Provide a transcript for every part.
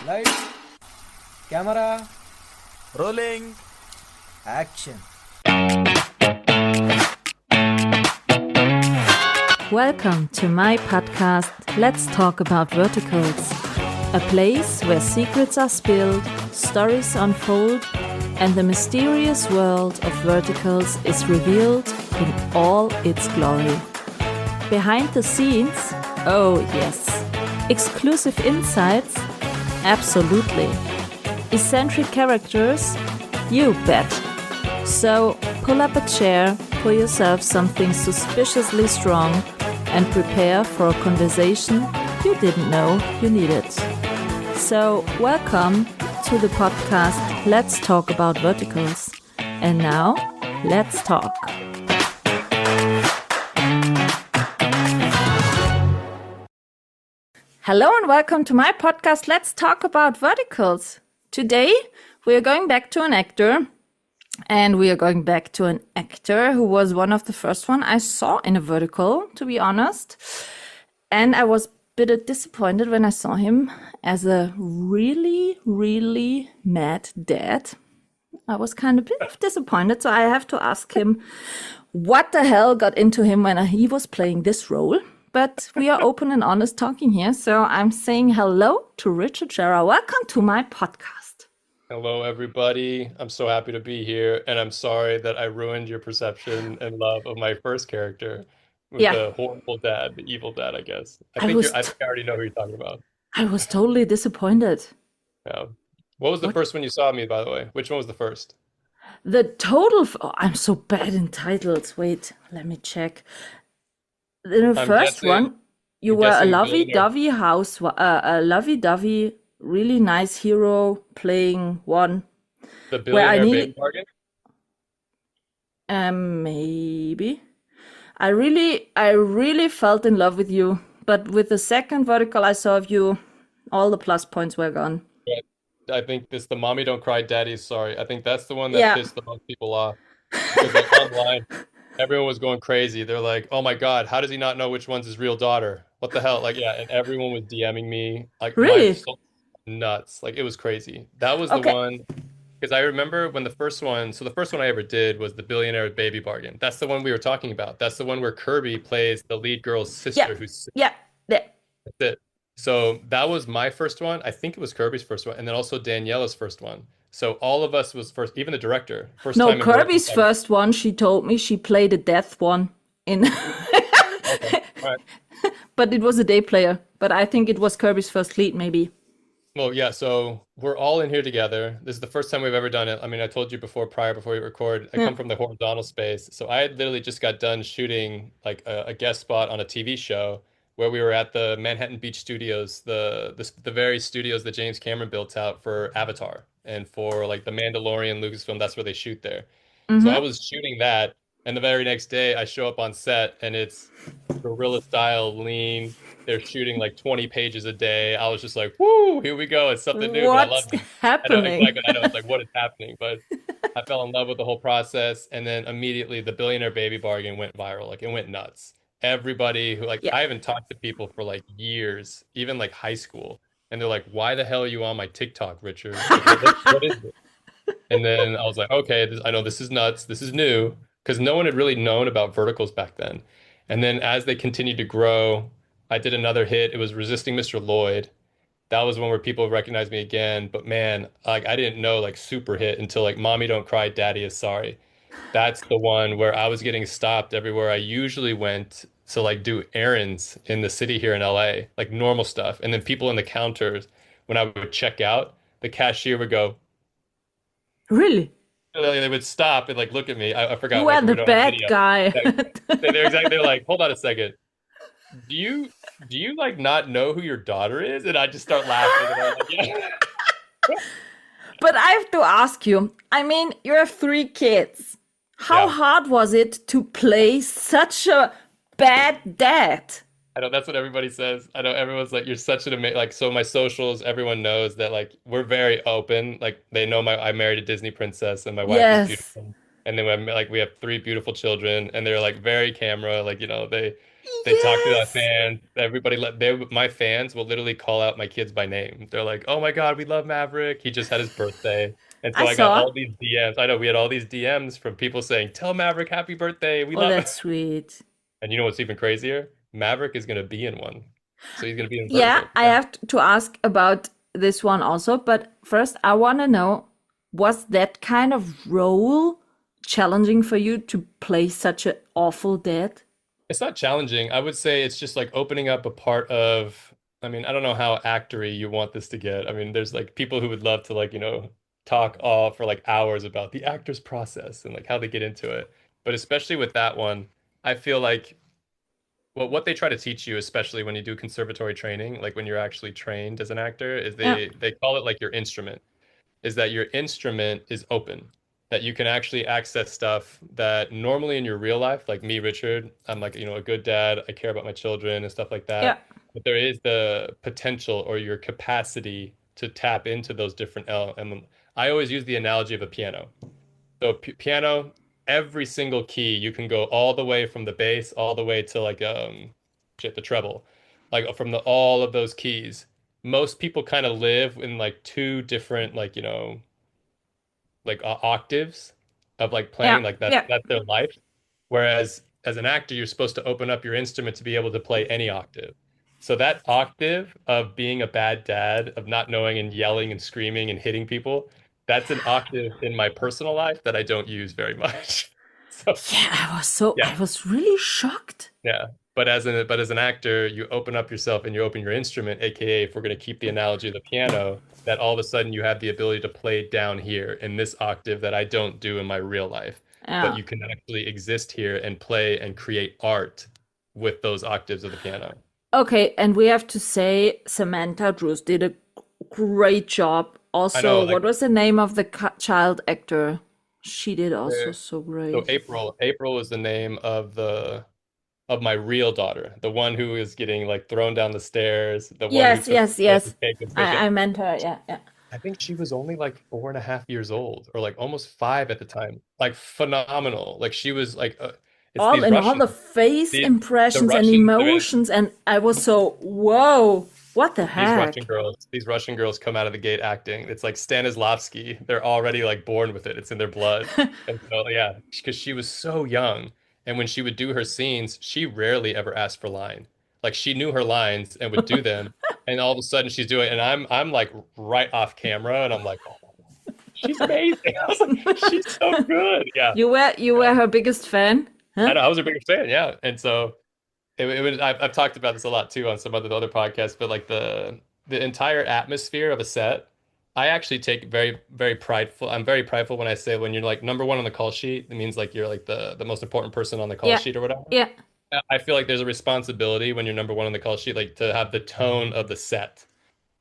Lights, camera, Rolling. action. Welcome to my podcast, Let's Talk About Verticals, a place where secrets are spilled, stories unfold, and the mysterious world of verticals is revealed in all its glory. Behind the scenes, oh yes. Exclusive insights, absolutely. Eccentric characters, you bet. So pull up a chair, pour yourself something suspiciously strong, and prepare for a conversation you didn't know you needed. So welcome to the podcast Let's Talk About Verticals. And now, let's talk. Hello and welcome to my podcast Let's Talk About Verticals. Today we are going back to an actor. And we are going back to an actor who was one of the first one I saw in a vertical, to be honest. And I was a bit disappointed when I saw him as a really, really mad dad. I was kind of a bit disappointed, so I have to ask him what the hell got into him when he was playing this role. But we are open and honest talking here, so I'm saying hello to Richard Sharrah. Welcome to my podcast. Hello, everybody. I'm so happy to be here, and I'm sorry that I ruined your perception and love of my first character with the horrible dad, the evil dad, I guess. I think I already know who you're talking about. I was totally disappointed. Yeah. What was the first one you saw of me, by the way? Which one was the first? The total... I'm so bad in titles. Wait, let me check. In the first one, you were a lovey-dovey a lovey-dovey really nice hero playing one. The Billionaire Baby Bargain? Maybe. I really felt in love with you, but with the second vertical I saw of you, all the plus points were gone. Yeah, I think this the Mommy Don't Cry, Daddy's Sorry. I think that's the one that pissed the most people off. Because like online, everyone was going crazy. They're like, "Oh my God, how does he not know which one's his real daughter? What the hell?" Like, yeah, and everyone was DMing me. Like, really? Nuts. Like, it was crazy. That was the one, because I remember when the first one I ever did was the Billionaire Baby Bargain. That's the one we were talking about. That's the one where Kirby plays the lead girl's sister who's that's it. So that was my first one. I think it was Kirby's first one, and then also Daniela's first one. So all of us was first, even the director. Kirby's first one, she told me she played a death one in Okay. All right. But it was a day player. But I think it was Kirby's first lead, maybe. Well, yeah, so we're all in here together. This is the first time we've ever done it. I mean, I told you before we record, I come from the horizontal space. So I had literally just got done shooting like a guest spot on a TV show where we were at the Manhattan Beach Studios, the very studios that James Cameron built out for Avatar and for like the Mandalorian, Lucasfilm. That's where they shoot there. So I was shooting that, and the very next day I show up on set and it's guerrilla style, lean. They're shooting like 20 pages a day. I was just like, woo, here we go. It's something new. But I love it. Happening? I know it's like, what is happening? But I fell in love with the whole process. And then immediately the Billionaire Baby Bargain went viral. Like, it went nuts. Everybody who I haven't talked to people for like years, even like high school. And they're like, why the hell are you on my TikTok, Richard? Like, what is it? And then I was like, okay, I know this is nuts. This is new. Because no one had really known about verticals back then. And then as they continued to grow, I did another hit. It was Resisting Mr. Lloyd. That was one where people recognized me again. But man, like I didn't know like super hit until like Mommy Don't Cry, Daddy Is Sorry. That's the one where I was getting stopped everywhere I usually went to like do errands in the city here in LA, like normal stuff. And then people in the counters, when I would check out, the cashier would go, really? They would stop and like look at me. I forgot. You are the bad guy. They're like, hold on a second. Do you like not know who your daughter is? And I just start laughing. And I'm like, yeah. But I have to ask you, I mean, you have 3 kids. How hard was it to play such a bad dad? I know that's what everybody says. I know everyone's like, you're such an amazing, like, so my socials, everyone knows that like we're very open. Like they know I married a Disney princess and my wife is beautiful. And then we have 3 beautiful children and they're like very camera, like, you know, They talk to the Yes. fans. My fans will literally call out my kids by name. They're like, "Oh my God, we love Maverick. He just had his birthday." And I so I got saw. all these DMs. I know we had all these DMs from people saying, "Tell Maverick happy birthday. We Oh, love him." that's sweet. And you know what's even crazier? Maverick is going to be in one. So he's going to be in Yeah, Vertical. I have to ask about this one also, but first I want to know, was that kind of role challenging for you to play such an awful dad? It's not challenging. I would say it's just like opening up a part of, I mean, I don't know how actory you want this to get. I mean, there's like people who would love to like, talk all for like hours about the actor's process and like how they get into it. But especially with that one, I feel like what they try to teach you, especially when you do conservatory training, like when you're actually trained as an actor, is Yeah, they call it like your instrument, is that your instrument is open, that you can actually access stuff that normally in your real life, like me, Richard, I'm like, a good dad, I care about my children and stuff like yeah, that. But there is the potential or your capacity to tap into those different elements. I always use the analogy of a piano. So piano, every single key, you can go all the way from the bass all the way to like the treble. Like from the all of those keys. Most people kind of live in like two different like octaves of like yeah, playing like that yeah. that's their life. Whereas as an actor, you're supposed to open up your instrument to be able to play any octave. So that octave of being a bad dad, of not knowing and yelling and screaming and hitting people, that's an octave in my personal life that I don't use very much. So Yeah, yeah, I was really shocked. yeah. But as an actor, you open up yourself and you open your instrument, aka if we're going to keep the analogy of the piano, that all of a sudden you have the ability to play down here in this octave that I don't do in my real life. But Yeah. you can actually exist here and play and create art with those octaves of the piano. Okay, and we have to say Samantha Drews did a great job. I know, Also, like what was the name of the child actor? She did also the- so so great. April is the name of my real daughter, the one who is getting like thrown down the stairs, the one who Yes, took yes, the yes. cake and squished it. I meant her. Yeah, yeah. I think she was only like 4.5 years old, or like almost 5 at the time. Like phenomenal. Like she was like, it's All these in all Russian, the face the impressions and Russian, the, emotions, and I was so whoa, what the heck? these Russian girls come out of the gate acting. It's like Stanislavski. They're already like born with it. It's in their blood. And so yeah, because she was so young, and when she would do her scenes, she rarely ever asked for line. Like she knew her lines and would do them, and all of a sudden she's doing, and I'm like right off camera, and I'm like, oh, she's amazing. I was like, she's so good. Yeah, You yeah. were her biggest fan, I huh? know. I was a big fan. Yeah, and so it was. I've talked about this a lot too on some other podcasts, but like the entire atmosphere of a set, I actually take very very prideful. I'm very prideful when I say when you're like number one on the call sheet, it means like you're like the most important person on the call Yeah, sheet or whatever. yeah. I feel like there's a responsibility when you're number one on the call sheet, like to have the tone of the set.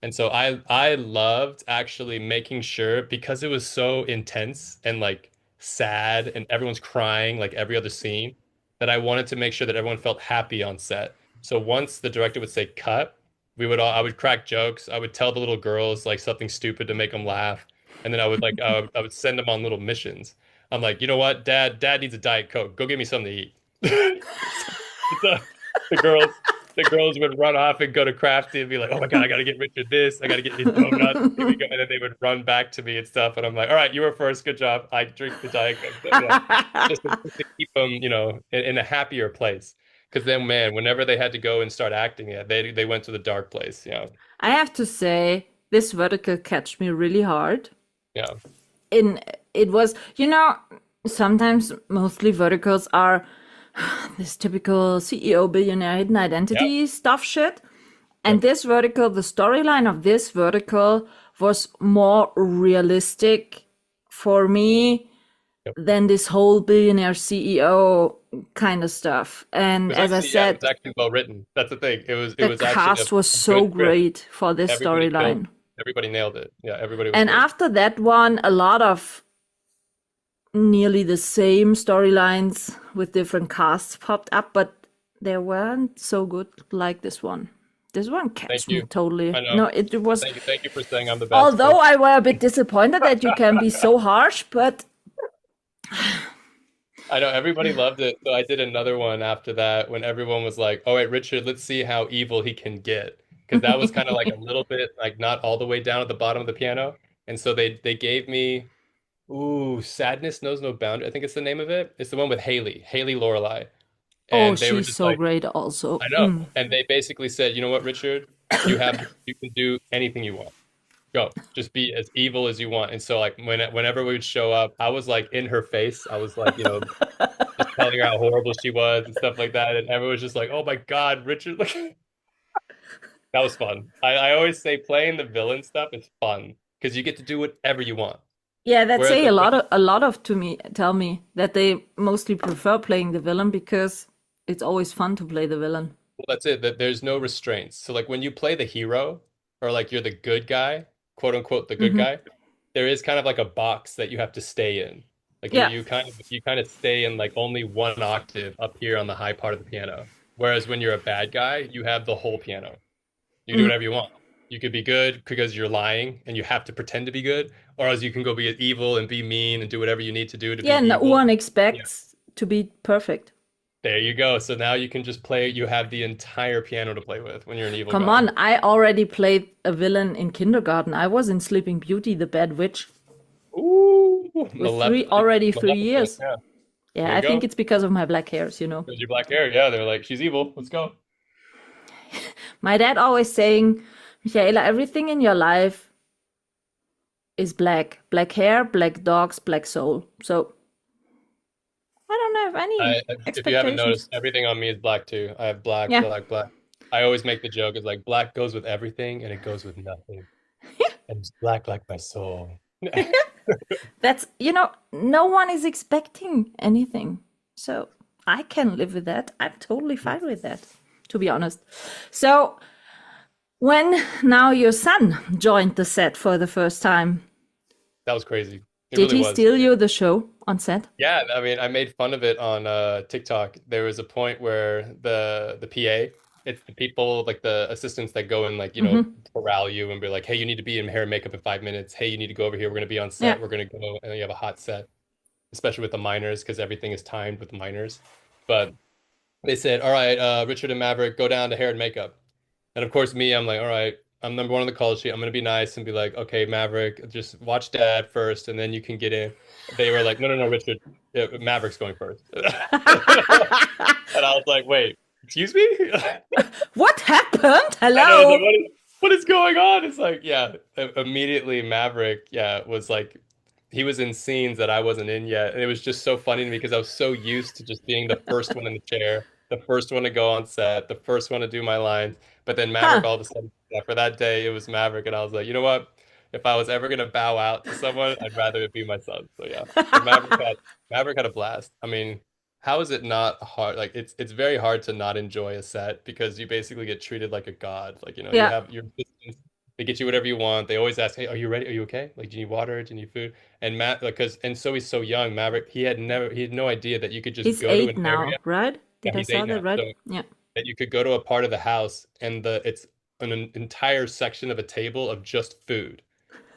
And so I loved actually making sure because it was so intense and like sad and everyone's crying like every other scene that I wanted to make sure that everyone felt happy on set. So once the director would say cut, I would crack jokes. I would tell the little girls like something stupid to make them laugh. And then I would send them on little missions. I'm like, you know what, Dad needs a Diet Coke. Go get me something to eat. the, the girls the girls would run off and go to Crafty and be like, "Oh my God, I gotta get Richard this. I gotta get these donuts." Here we go. And then they would run back to me and stuff, and I'm like, "All right, you were first. Good job. I drink the Diet Coke." So, yeah, just to keep them, in a happier place. Because then, man, whenever they had to go and start acting, yeah, they went to the dark place. Yeah, I have to say, this vertical catched me really hard. yeah, In it was, sometimes mostly verticals are this typical CEO billionaire hidden yeah. identity stuff shit. And Yep. this vertical, the storyline of this vertical was more realistic for me Yep. than this whole billionaire CEO kind of stuff. And as I It was said, actually well written. That's the thing. It the was actually cast was a so good script. great for this Everybody killed. storyline. Everybody nailed it. Yeah, everybody was And good. after that one, a lot of nearly the same storylines with different casts popped up, but they weren't so good like this one. This one Thank catch me you. totally. I know. No, it was. Thank you for saying I'm the best. Although I were a bit disappointed that you can be so harsh, but I know everybody loved it. So I did another one after that when everyone was like, "Oh wait, Richard, let's see how evil he can get." Because that was kind of like a little bit like not all the way down at the bottom of the piano. And so they gave me Sadness Knows No Boundary. I think it's the name of it. It's the one with Haley Lorelei. Oh, And they were she's just so like, great also. I know. And they basically said, "You know what, Richard? You can do anything you want. Go. Just be as evil as you want." And so like whenever we would show up, I was like in her face. I was like, just telling her how horrible she was and stuff like that. And everyone was just like, "Oh my God, Richard!" Like that was fun. I always say playing the villain stuff is fun because you get to do whatever you want. Yeah, that Whereas say like when a lot of to me tell me that they mostly prefer playing the villain because it's always fun to play the villain. well, that's it. That there's no restraints. So like when you play the hero or like you're the good guy, quote unquote, the good Hmm. guy, there is kind of like a box that you have to stay in. Like Yeah. you kind of stay in like only one octave up here on the high part of the piano. Whereas when you're a bad guy, you have the whole piano. You can do Mm. whatever you want. You could be good because you're lying and you have to pretend to be good, or else you can go be evil and be mean and do whatever you need to do to be Yeah, no evil. one Yeah. expects to be perfect. There you go. So now you can just play, you have the entire piano to play with when you're an evil Come guy. on, I already played a villain in kindergarten. I was in Sleeping Beauty, the Bad Witch, Ooh, with already 3 years. Yeah, Yeah, there I you think go. it's because of my black hairs. There's your black hair. Yeah, they're like, she's evil. Let's go. My dad always saying, Michaela, everything in your life is black. Black hair, black dogs, black soul. So I don't have any If you haven't expectations. noticed, everything on me is black too. I have black, Yeah. black, black. I always make the joke is like black goes with everything and it goes with nothing. And it's black like my soul. That's, no one is expecting anything. So I can live with that. I'm totally fine with that, to be honest. So when now your son joined the set for the first time, That was crazy. It did really he was. steal you the show on set? Yeah, I mean, I made fun of it on TikTok. There was a point where the PA, it's the people like the assistants that go and like, Hmm. corral you and be like, "Hey, you need to be in hair and makeup in 5 minutes. Hey, you need to go over here. We're gonna be on Yeah. set. We're gonna go and you have a hot set, especially with the minors because everything is timed with the minors." But they said, "All right, Richard and Maverick, go down to hair and makeup." And of course, me, I'm like, all right, I'm number one on the call sheet. I'm gonna be nice and be like, okay, Maverick, just watch Dad first, and then you can get in. They were like, no, no, no, Richard, Maverick's going first. And I was like, wait, excuse me? What happened? I know, I was like, Hello? what is going on? It's like, yeah, immediately Maverick, yeah, was like, he was in scenes that I wasn't in yet. And it was just so funny to me because I was so used to just being the first one in the chair, the first one to go on set, the first one to do my lines. But then Maverick, Huh. all of a sudden, yeah, for that day, it was Maverick. And I was like, you know what? If I was ever going to bow out to someone, I'd rather it be my son. So yeah, but Maverick had a blast. I mean, how is it not hard? Like it's very hard to not enjoy a set because you basically get treated like a god. Like, you Yeah. have your assistants, they get you whatever you want. They always ask, "Hey, are you ready? Are you okay? Like, do you need water? Do you need food?" And Matt, because and so he's so young, Maverick, he had no idea that you could just He's go to 8 an area. now, right? Yeah, Did I he's saw 8 that now. right? So Yeah. that you could go to a part of the house and it's an entire section of a table of just food,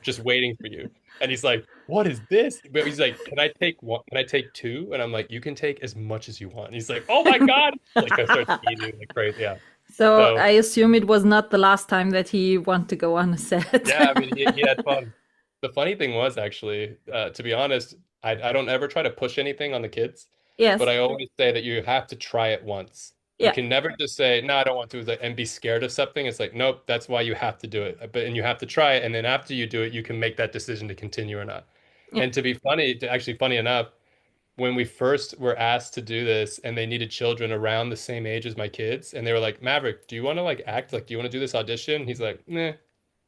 just waiting for you. And he's like, "What is this?" But he's like, "Can I take one? Can I take two?" And I'm like, "You can take as much as you want." And he's like, "Oh my God!" Like I start eating like crazy. Yeah. So So I assume it was not the last time that he wanted to go on a set. yeah, I mean, he had fun. The funny thing was actually, to be honest, I don't ever try to push anything on the kids, but Yes. I always say that you have to try it once. You Yeah. can never just say, "No, I don't want to," and be scared of something. It's like, nope, that's why you have to do it. And you have to try it, and then after you do it, you can make that decision to continue or not. Yeah. And actually funny enough, when we first were asked to do this, and they needed children around the same age as my kids, and they were like, "Maverick, do you want to like act? Like, do you want to do this audition?" He's like, "Nah."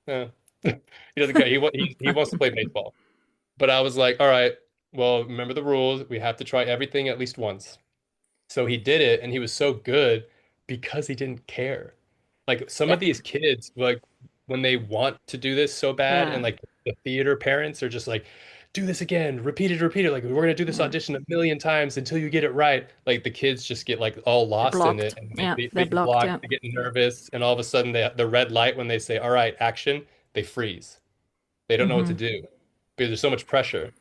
No. He doesn't care. He wants to play baseball. But I was like, all right, well, remember the rules. We have to try everything at least once. So he did it, and he was so good because he didn't care. Like some Yeah. of these kids, like when they want to do this so bad, and Yeah. like the theater parents are just like, do this again, repeat it, repeat it. Like we're gonna do this Yeah. audition a million times until you get it right. Like the kids just get like all They're lost in it, blocked. and Yeah. they They're get blocked. blocked, Yeah. they get nervous, and all of a sudden the red light when they say, "All right, action," they freeze. They don't know what to Hmm. do because there's so much pressure.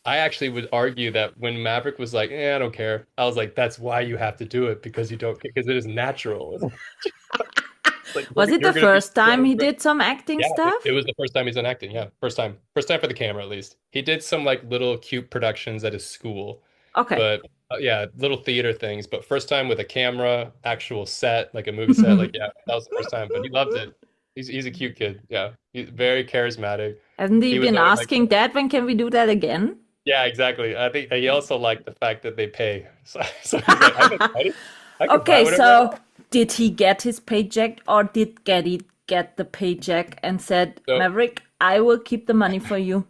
I actually would argue that when Maverick was like, I don't care. I was like, that's why you have to do it because you don't because it is natural. It's like Was it you're the gonna be first time so he great. did some acting Yeah, it stuff? was the first time he's done acting. Yeah, first time for the camera at least. He did some like little cute productions at his school, Okay. but yeah, little theater things. But first time with a camera, actual set, like a movie set. Like yeah, that was the first time. But he loved it. He's a cute kid. Yeah, he's very charismatic. Hasn't he He was been always like, asking Dad, when can we do that again? yeah, exactly. I think he also liked the fact that they pay. So he's like, I'm excited. I could buy Okay, whatever I so want. did he get his paycheck or did Getty get the paycheck and said, So Maverick, I will keep the money for you?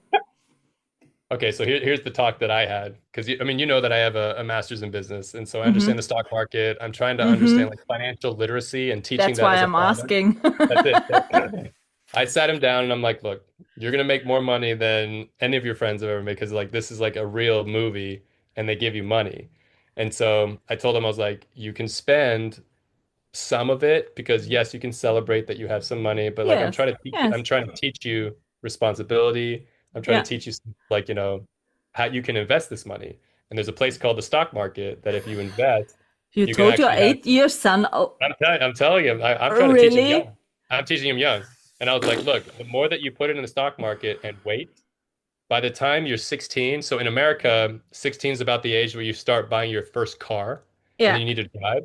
okay, so here's the talk that I had because I mean you know that I have a master's in business, and so I understand Mm-hmm. the stock market. I'm trying to understand Mm-hmm. like financial literacy and teaching That's that why as a I'm father. asking. That's it. I sat him down and I'm like, look, you're gonna make more money than any of your friends have ever made because like this is like a real movie and they give you money. And so I told him I was like, you can spend some of it because yes, you can celebrate that you have some money, but like Yes. Yes. I'm trying to teach you responsibility. I'm trying Yeah. to teach you like, how you can invest this money. And there's a place called the stock market that if you invest, You you can told your actually have 8-year son, oh, I'm telling him, I'm trying to teach him really? young. I'm teaching him young. And I was like, look, the more that you put it in the stock market and wait, by the time you're 16, so in America, 16 is about the age where you start buying your first car and Yeah. then you need to drive.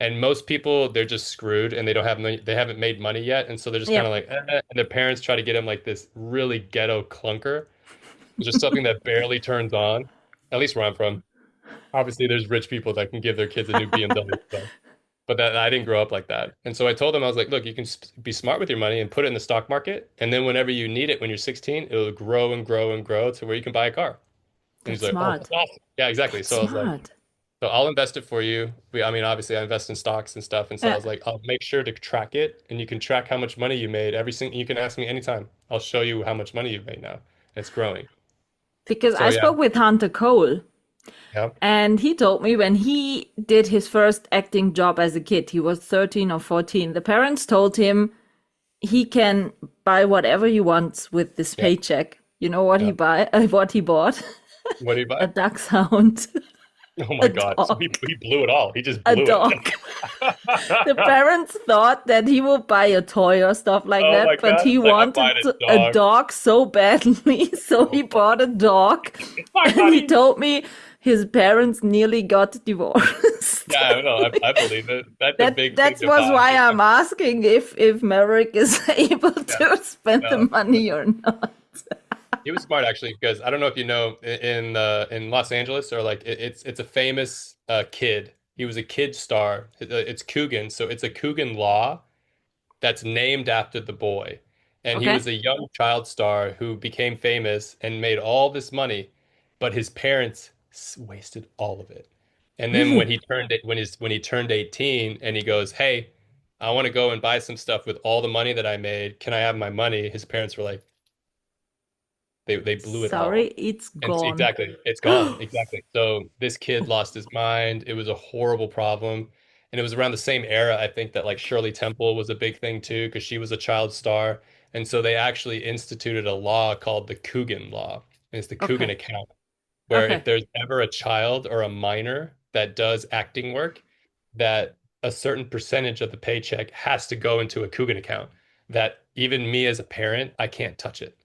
And most people, they're just screwed and they don't have money, they haven't made money yet. And so they're just kind Yeah. of like, and their parents try to get them like this really ghetto clunker, which is something that barely turns on, at least where I'm from. Obviously, there's rich people that can give their kids a new BMW stuff, but that I didn't grow up like that. And so I told him, I was like, look, you can be smart with your money and put it in the stock market. And then whenever you need it when you're 16, it'll grow and grow and grow to where you can buy a car. And he's That's like, oh, smart. that's awesome. Yeah, exactly. That's So I was like, smart. so I'll invest it for you. I mean, obviously, I invest in stocks and stuff. And so I Yeah. was like, I'll make sure to track it and you can track how much money you made every single, you can ask me anytime. I'll show you how much money you've made now. It's growing. Because So I yeah, spoke with Hunter Cole, yeah, and he told me when he did his first acting job as a kid, he was 13 or 14. The parents told him he can buy whatever he wants with this yeah, paycheck. You know what yeah. what he bought? What do you A buy? dachshund. Oh A my God. So dog. he blew it all. He just A blew it. dog. The parents thought that he would buy a toy or stuff like Oh that, my but God. he It's like I'm wanted buying a a dog. dog so badly, so he Oh my bought a dog. God, And he honey. told me his parents nearly got divorced. Yeah, I know. I believe it. That's a big thing That to was buy. why I'm asking if Maverick is able Yeah, to spend the no. money or not. He was smart actually because I don't know if you know in Los Angeles or like it's a famous kid. He was a kid star. It's Coogan, so it's a Coogan law that's named after the boy. And he Okay. was a young child star who became famous and made all this money, but his parents wasted all of it. And then Really? when he turned 18 and he goes, "Hey, I want to go and buy some stuff with all the money that I made. Can I have my money?" His parents were like, they blew it all. Sorry, it's And gone. exactly, it's gone. Exactly. So this kid lost his mind. It was a horrible problem. And it was around the same era, I think, that like Shirley Temple was a big thing too, because she was a child star. And so they actually instituted a law called the Coogan Law. And it's the Coogan Okay. account, where if Okay. there's ever a child or a minor that does acting work, that a certain percentage of the paycheck has to go into a Coogan account that even me as a parent, I can't touch it.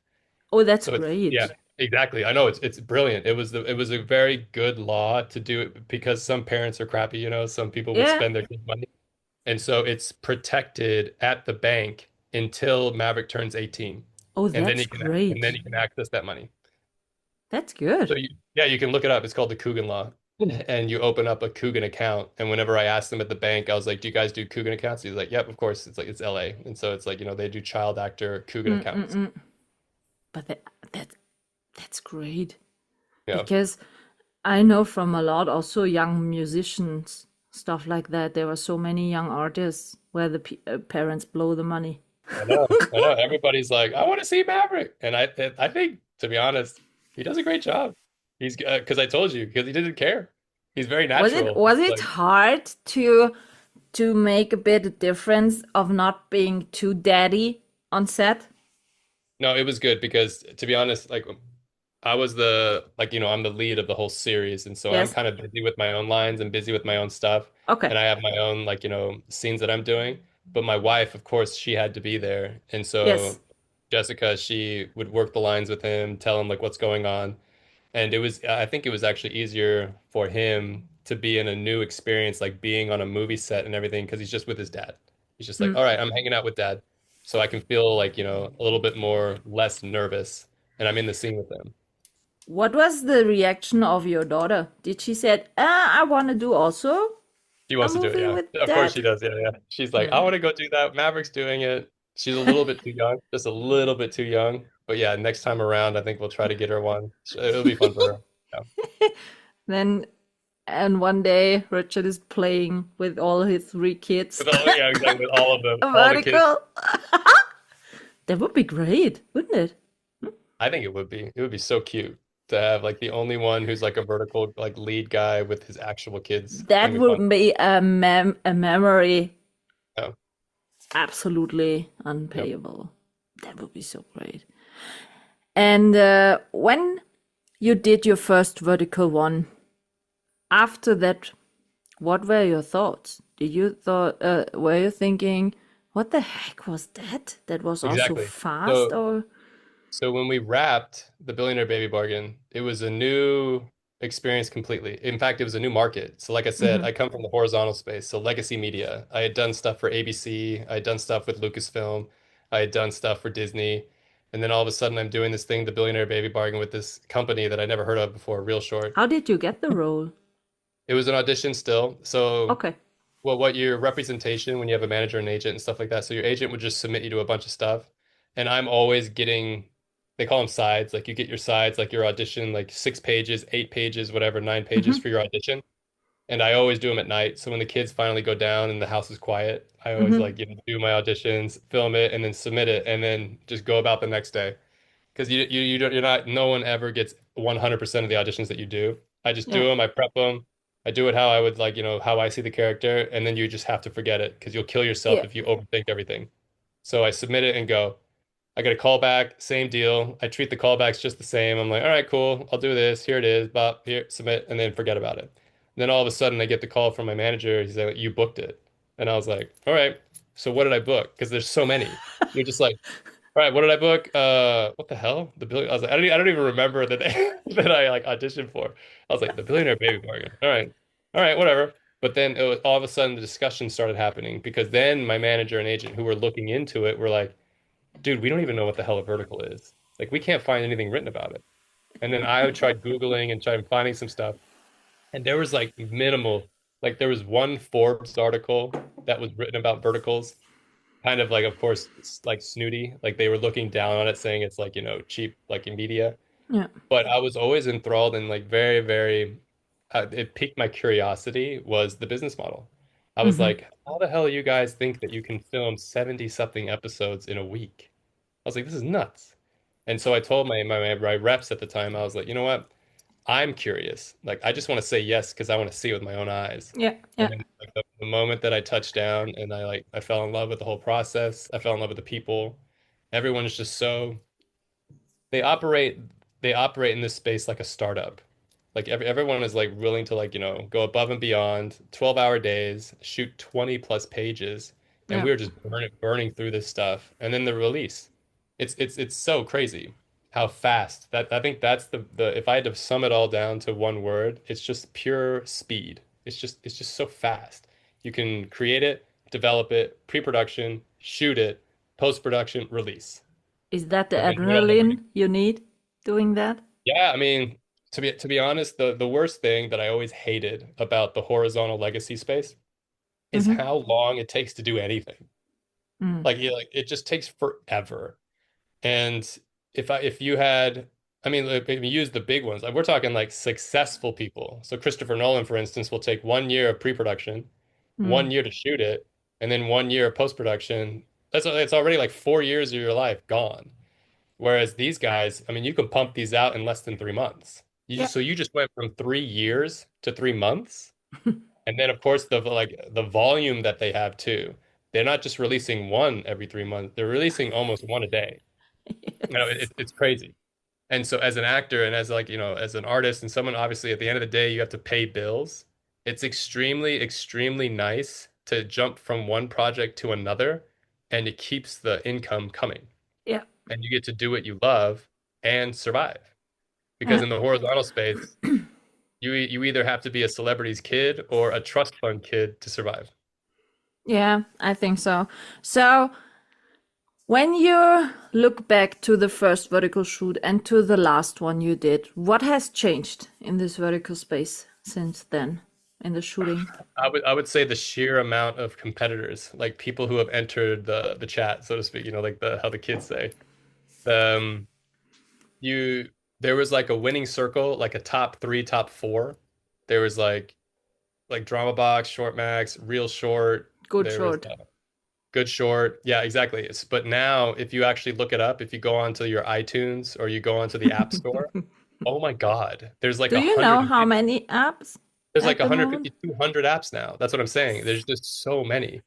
Oh, that's So it's yeah, great. exactly. I know it's brilliant. It was a very good law to do it because some parents are crappy, some people would Yeah. spend their kid money. And so it's protected at the bank until Maverick turns 18. Oh, And then that's and then great. he can access that money. That's good. So yeah, you can look it up. It's called the Coogan Law. And you open up a Coogan account. And whenever I asked them at the bank, I was like, "Do you guys do Coogan accounts?" He's like, "Yep, of course." It's like it's LA. And so it's like, they do child actor Coogan accounts. Mm-mm-mm. But that that's great Yeah. because I know from a lot also young musicians stuff like that. There were so many young artists where the parents blow the money. I know, I know. Everybody's like, I want to see Maverick, and I think, to be honest, he does a great job. He's because I told you, because he didn't care. He's very natural. Was It's it like, hard to make a bit of difference of not being too daddy on set? no, it was good because, to be honest, like I was the like, I'm the lead of the whole series, and so I'm Yes. kind of busy with my own lines and busy with my own stuff, Okay. and I have my own like, scenes that I'm doing. But my wife, of course, she had to be there, and Yes. so Jessica, she would work the lines with him, tell him like what's going on. And I think it was actually easier for him to be in a new experience, like being on a movie set and everything, because he's just with his dad. He's just like, Mm. all right, I'm hanging out with dad. So I can feel like, a little bit more less nervous and I'm in the scene with them. What was the reaction of your daughter? Did she said, I want to do also She a wants to do it, movie yeah. with Of course she dad? does, yeah, yeah. She's like, I Mm. want to go do that. Maverick's doing it. She's a little bit too young, just a little bit too young. But yeah, next time around, I think we'll try to get her one. It'll be fun for her. Yeah. Then, and one day Richard is playing with all his three kids. Yeah, exactly. With all of them, A all the kids. vertical. That would be great, wouldn't it? I think it would be. It would be so cute to have like the only one who's like a vertical like lead guy with his actual kids. I That think it'd be fun. would be a memory Yeah. absolutely Yep. unpayable. That would be so great. And when you did your first vertical one, after that, what were your thoughts? Did you thought were you thinking, what the heck was that? That was also Exactly. fast, So or so when we wrapped the Billionaire Baby Bargain, it was a new experience completely. In fact, it was a new market. So like I said, Mhm. I come from the horizontal space, so legacy media. I had done stuff for ABC, I had done stuff with Lucasfilm, I had done stuff for Disney. And then all of a sudden I'm doing this thing, the Billionaire Baby Bargain with this company that I never heard of before, ReelShort. How did you get the role? It was an audition still. So Okay. what your representation when you have a manager and agent and stuff like that. So your agent would just submit you to a bunch of stuff. And I'm always getting, they call them sides. Like you get your sides, like your audition, like 6 pages, 8 pages, whatever, 9 pages Hmm. for your audition. And I always do them at night. So when the kids finally go down and the house is quiet, I always Hmm. like, do my auditions, film it, and then submit it, and then just go about the next day because you don't, you're not, no one ever gets 100% of the auditions that you do. I just do Yeah. them, I prep them, I do it how I would like, how I see the character, and then you just have to forget it because you'll kill yourself Yeah. if you overthink everything. So I submit it and go. I get a callback, same deal. I treat the callbacks just the same. I'm like, all right, cool, I'll do this. Here it is, bop, here, submit, and then forget about it. And then all of a sudden, I get the call from my manager. He's like, you booked it, and I was like, all right. So what did I book? Because there's so many. You're just like, all right, what did I book? What the hell? The billion. I was like, I don't even remember that that I like auditioned for. I was like, the Billionaire Baby Bargain. All right, whatever. But then it was all of a sudden the discussion started happening because then my manager and agent who were looking into it were like, dude, we don't even know what the hell a vertical is. Like, we can't find anything written about it. And then I tried Googling and tried finding some stuff, and there was like minimal. Like, there was one Forbes article that was written about verticals kind of like, of course, like snooty. Like they were looking down on it, saying it's like, cheap, like in media. Yeah. But I was always enthralled and like very, very, it piqued my curiosity was the business model. I was Hmm. like, how the hell do you guys think that you can film 70 something episodes in a week? I was like, this is nuts. And so I told my reps at the time, I was like, you know what? I'm curious. Like, I just want to say yes because I want to see it with my own eyes. Yeah. And Yeah. then like the moment that I touched down and I fell in love with the whole process. I fell in love with the people. Everyone is just so they operate they operate in this space like a startup. Like everyone is like willing to like, go above and beyond, 12-hour days, shoot 20 plus pages, and Yeah. we were just burning through this stuff. And then the release. It's so crazy how fast that I think that's the if I had to sum it all down to one word, it's just pure speed. It's just so fast. You can create it, develop it, pre-production, shoot it, post-production, release. Is that the And then right on the ring. adrenaline you need doing that? Yeah, I mean, to be honest, the worst thing that I always hated about the horizontal legacy space is Hmm. how long it takes to do anything. Mm. Like it just takes forever. And if you had, I mean, like, if you use the big ones, like we're talking like successful people. So Christopher Nolan, for instance, will take 1 year of pre-production, Mm. 1 year to shoot it, and then 1 year of post-production. It's already like 4 years of your life gone. Whereas these guys, I mean, you can pump these out in less than 3 months. Yeah. So you just went from 3 years to 3 months. And then of course the volume that they have too. They're not just releasing one every 3 months. They're releasing almost one a day. Yes. It's crazy. And so as an actor and as like, as an artist and someone obviously at the end of the day you have to pay bills, it's extremely, extremely nice to jump from one project to another and it keeps the income coming. Yeah. And you get to do what you love and survive. Because Yeah. in the horizontal space, you either have to be a celebrity's kid or a trust fund kid to survive. Yeah, I think so. So when you look back to the first vertical shoot and to the last one you did, what has changed in this vertical space since then in the shooting? I would say the sheer amount of competitors, like people who have entered the chat, so to speak, like the how the kids say. Um, you there was like a winning circle, like a top three, top four. There was like Drama Box, Short Max, ReelShort. Good There was short. Good Short. Yeah, exactly. But now, if you actually look it up, if you go onto your iTunes or you go onto the App Store, oh my God, there's like Do a you know hundred. how many apps There's like at the moment? 150, 200 apps now. That's what I'm saying. There's just so many.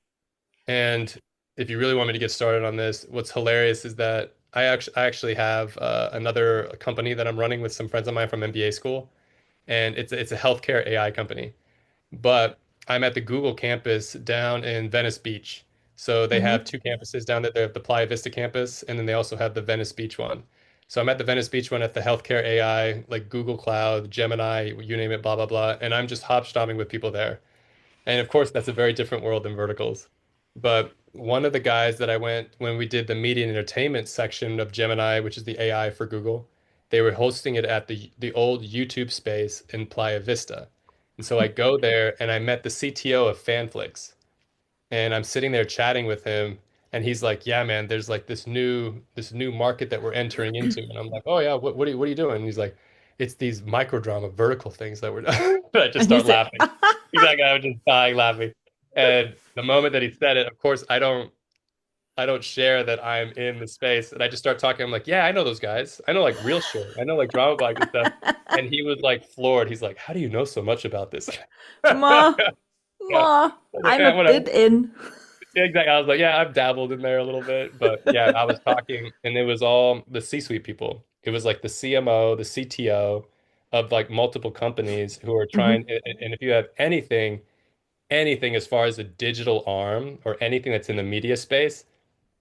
And if you really want me to get started on this, what's hilarious is that I actually have another company that I'm running with some friends of mine from MBA school, and it's a healthcare AI company. But I'm at the Google campus down in Venice Beach. So they have Hmm. two campuses down there. They have the Playa Vista campus, and then they also have the Venice Beach one. So I'm at the Venice Beach one at the healthcare AI, like Google Cloud, Gemini, you name it, blah, blah, blah. And I'm just hopstopping with people there. And of course, that's a very different world than verticals. But one of the guys that I went when we did the media and entertainment section of Gemini, which is the AI for Google, they were hosting it at the old YouTube space in Playa Vista. And so I go there and I met the CTO of Fanflix. And I'm sitting there chatting with him and he's like, "Yeah, man, there's like this new market that we're entering into." And I'm like, "Oh yeah, what are you doing?" And he's like, "It's these microdrama vertical things that we're doing." I just And you start say, laughing. Exactly, I was just dying laughing. And the moment that he said it, of course, I don't share that I'm in the space, and I just start talking. I'm like, "Yeah, I know those guys. I know like ReelShort. I know like drama blogs and stuff." And he was like floored. He's like, "How do you know so much about this?" Ma, Yeah. Ma, I was like, I'm "Yeah, a whatever." bit in. Yeah, exactly. I was like, "Yeah, I've dabbled in there a little bit," but yeah, I was talking, and it was all the C-suite people. It was like the CMO, the CTO of like multiple companies who are trying. Hmm. And if you have anything as far as a digital arm or anything that's in the media space,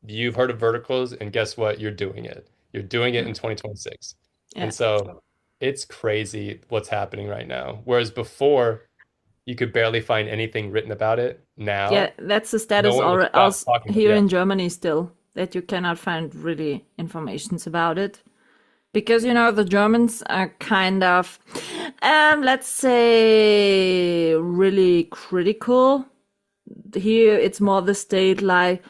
you've heard of verticals, and guess what? You're doing it. You're doing it in 2026. Yeah. And so it's crazy what's happening right now. Whereas before, you could barely find anything written about it. Yeah, Now, that's the no status one will or stop else talking about it. here Yeah. in Germany still, that you cannot find really informations about it. Because, the Germans are kind of, let's say, really critical. Here it's more the state like,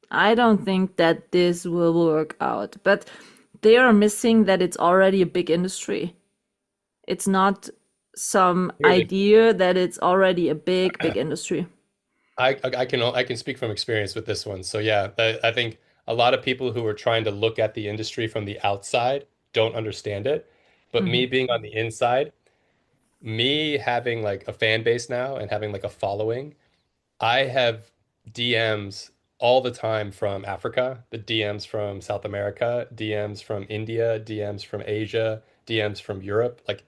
I don't think that this will work out. But they are missing that it's already a big industry. It's not some Clearly. idea that it's already a big, big industry. I can speak from experience with this one. So yeah, I think a lot of people who are trying to look at the industry from the outside don't understand it. But me Hmm. being on the inside, me having like a fan base now and having like a following, I have DMs all the time from Africa, the DMs from South America, DMs from India, DMs from Asia, DMs from Europe. Like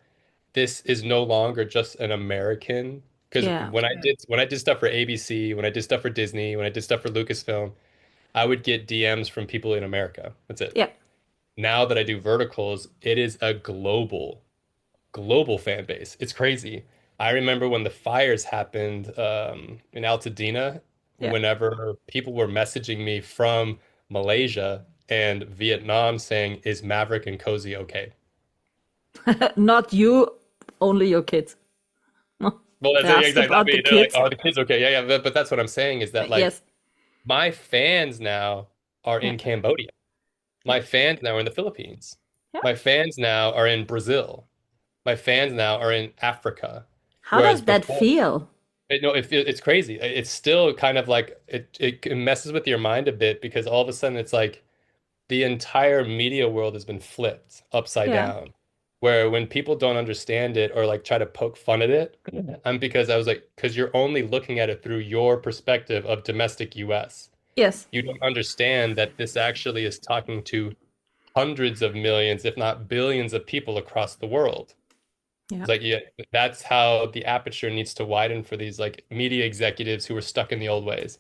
this is no longer just an American. Because Yeah. when I did stuff for ABC, when I did stuff for Disney, when I did stuff for Lucasfilm, I would get DMs from people in America. That's it. Yeah. Now that I do verticals, it is a global fan base. It's crazy. I remember when the fires happened in Altadena, Yeah. whenever people were messaging me from Malaysia and Vietnam saying, "Is Maverick and Cozy okay?" Not you, only your kids. Well, They that's it, asked exactly. Not about the me. They're like, kids. "Oh, the kid's okay." Yeah, yeah. But that's what I'm saying is that like Yes. my fans now are Yeah. in Cambodia. Yeah. My fans now are in the Philippines. Yeah. My fans now are in Brazil. My fans now are in Africa. How Whereas does that before, feel? no, it's crazy. It's still kind of like it messes with your mind a bit because all of a sudden it's like the entire media world has been flipped upside Yeah. down. Where when people don't understand it or like try to poke fun at it, I'm because I was like, because you're only looking at it through your perspective of domestic US. Yes. You don't understand that this actually is talking to hundreds of millions, if not billions of people across the world. Yeah. It's like, yeah, that's how the aperture needs to widen for these like media executives who are stuck in the old ways.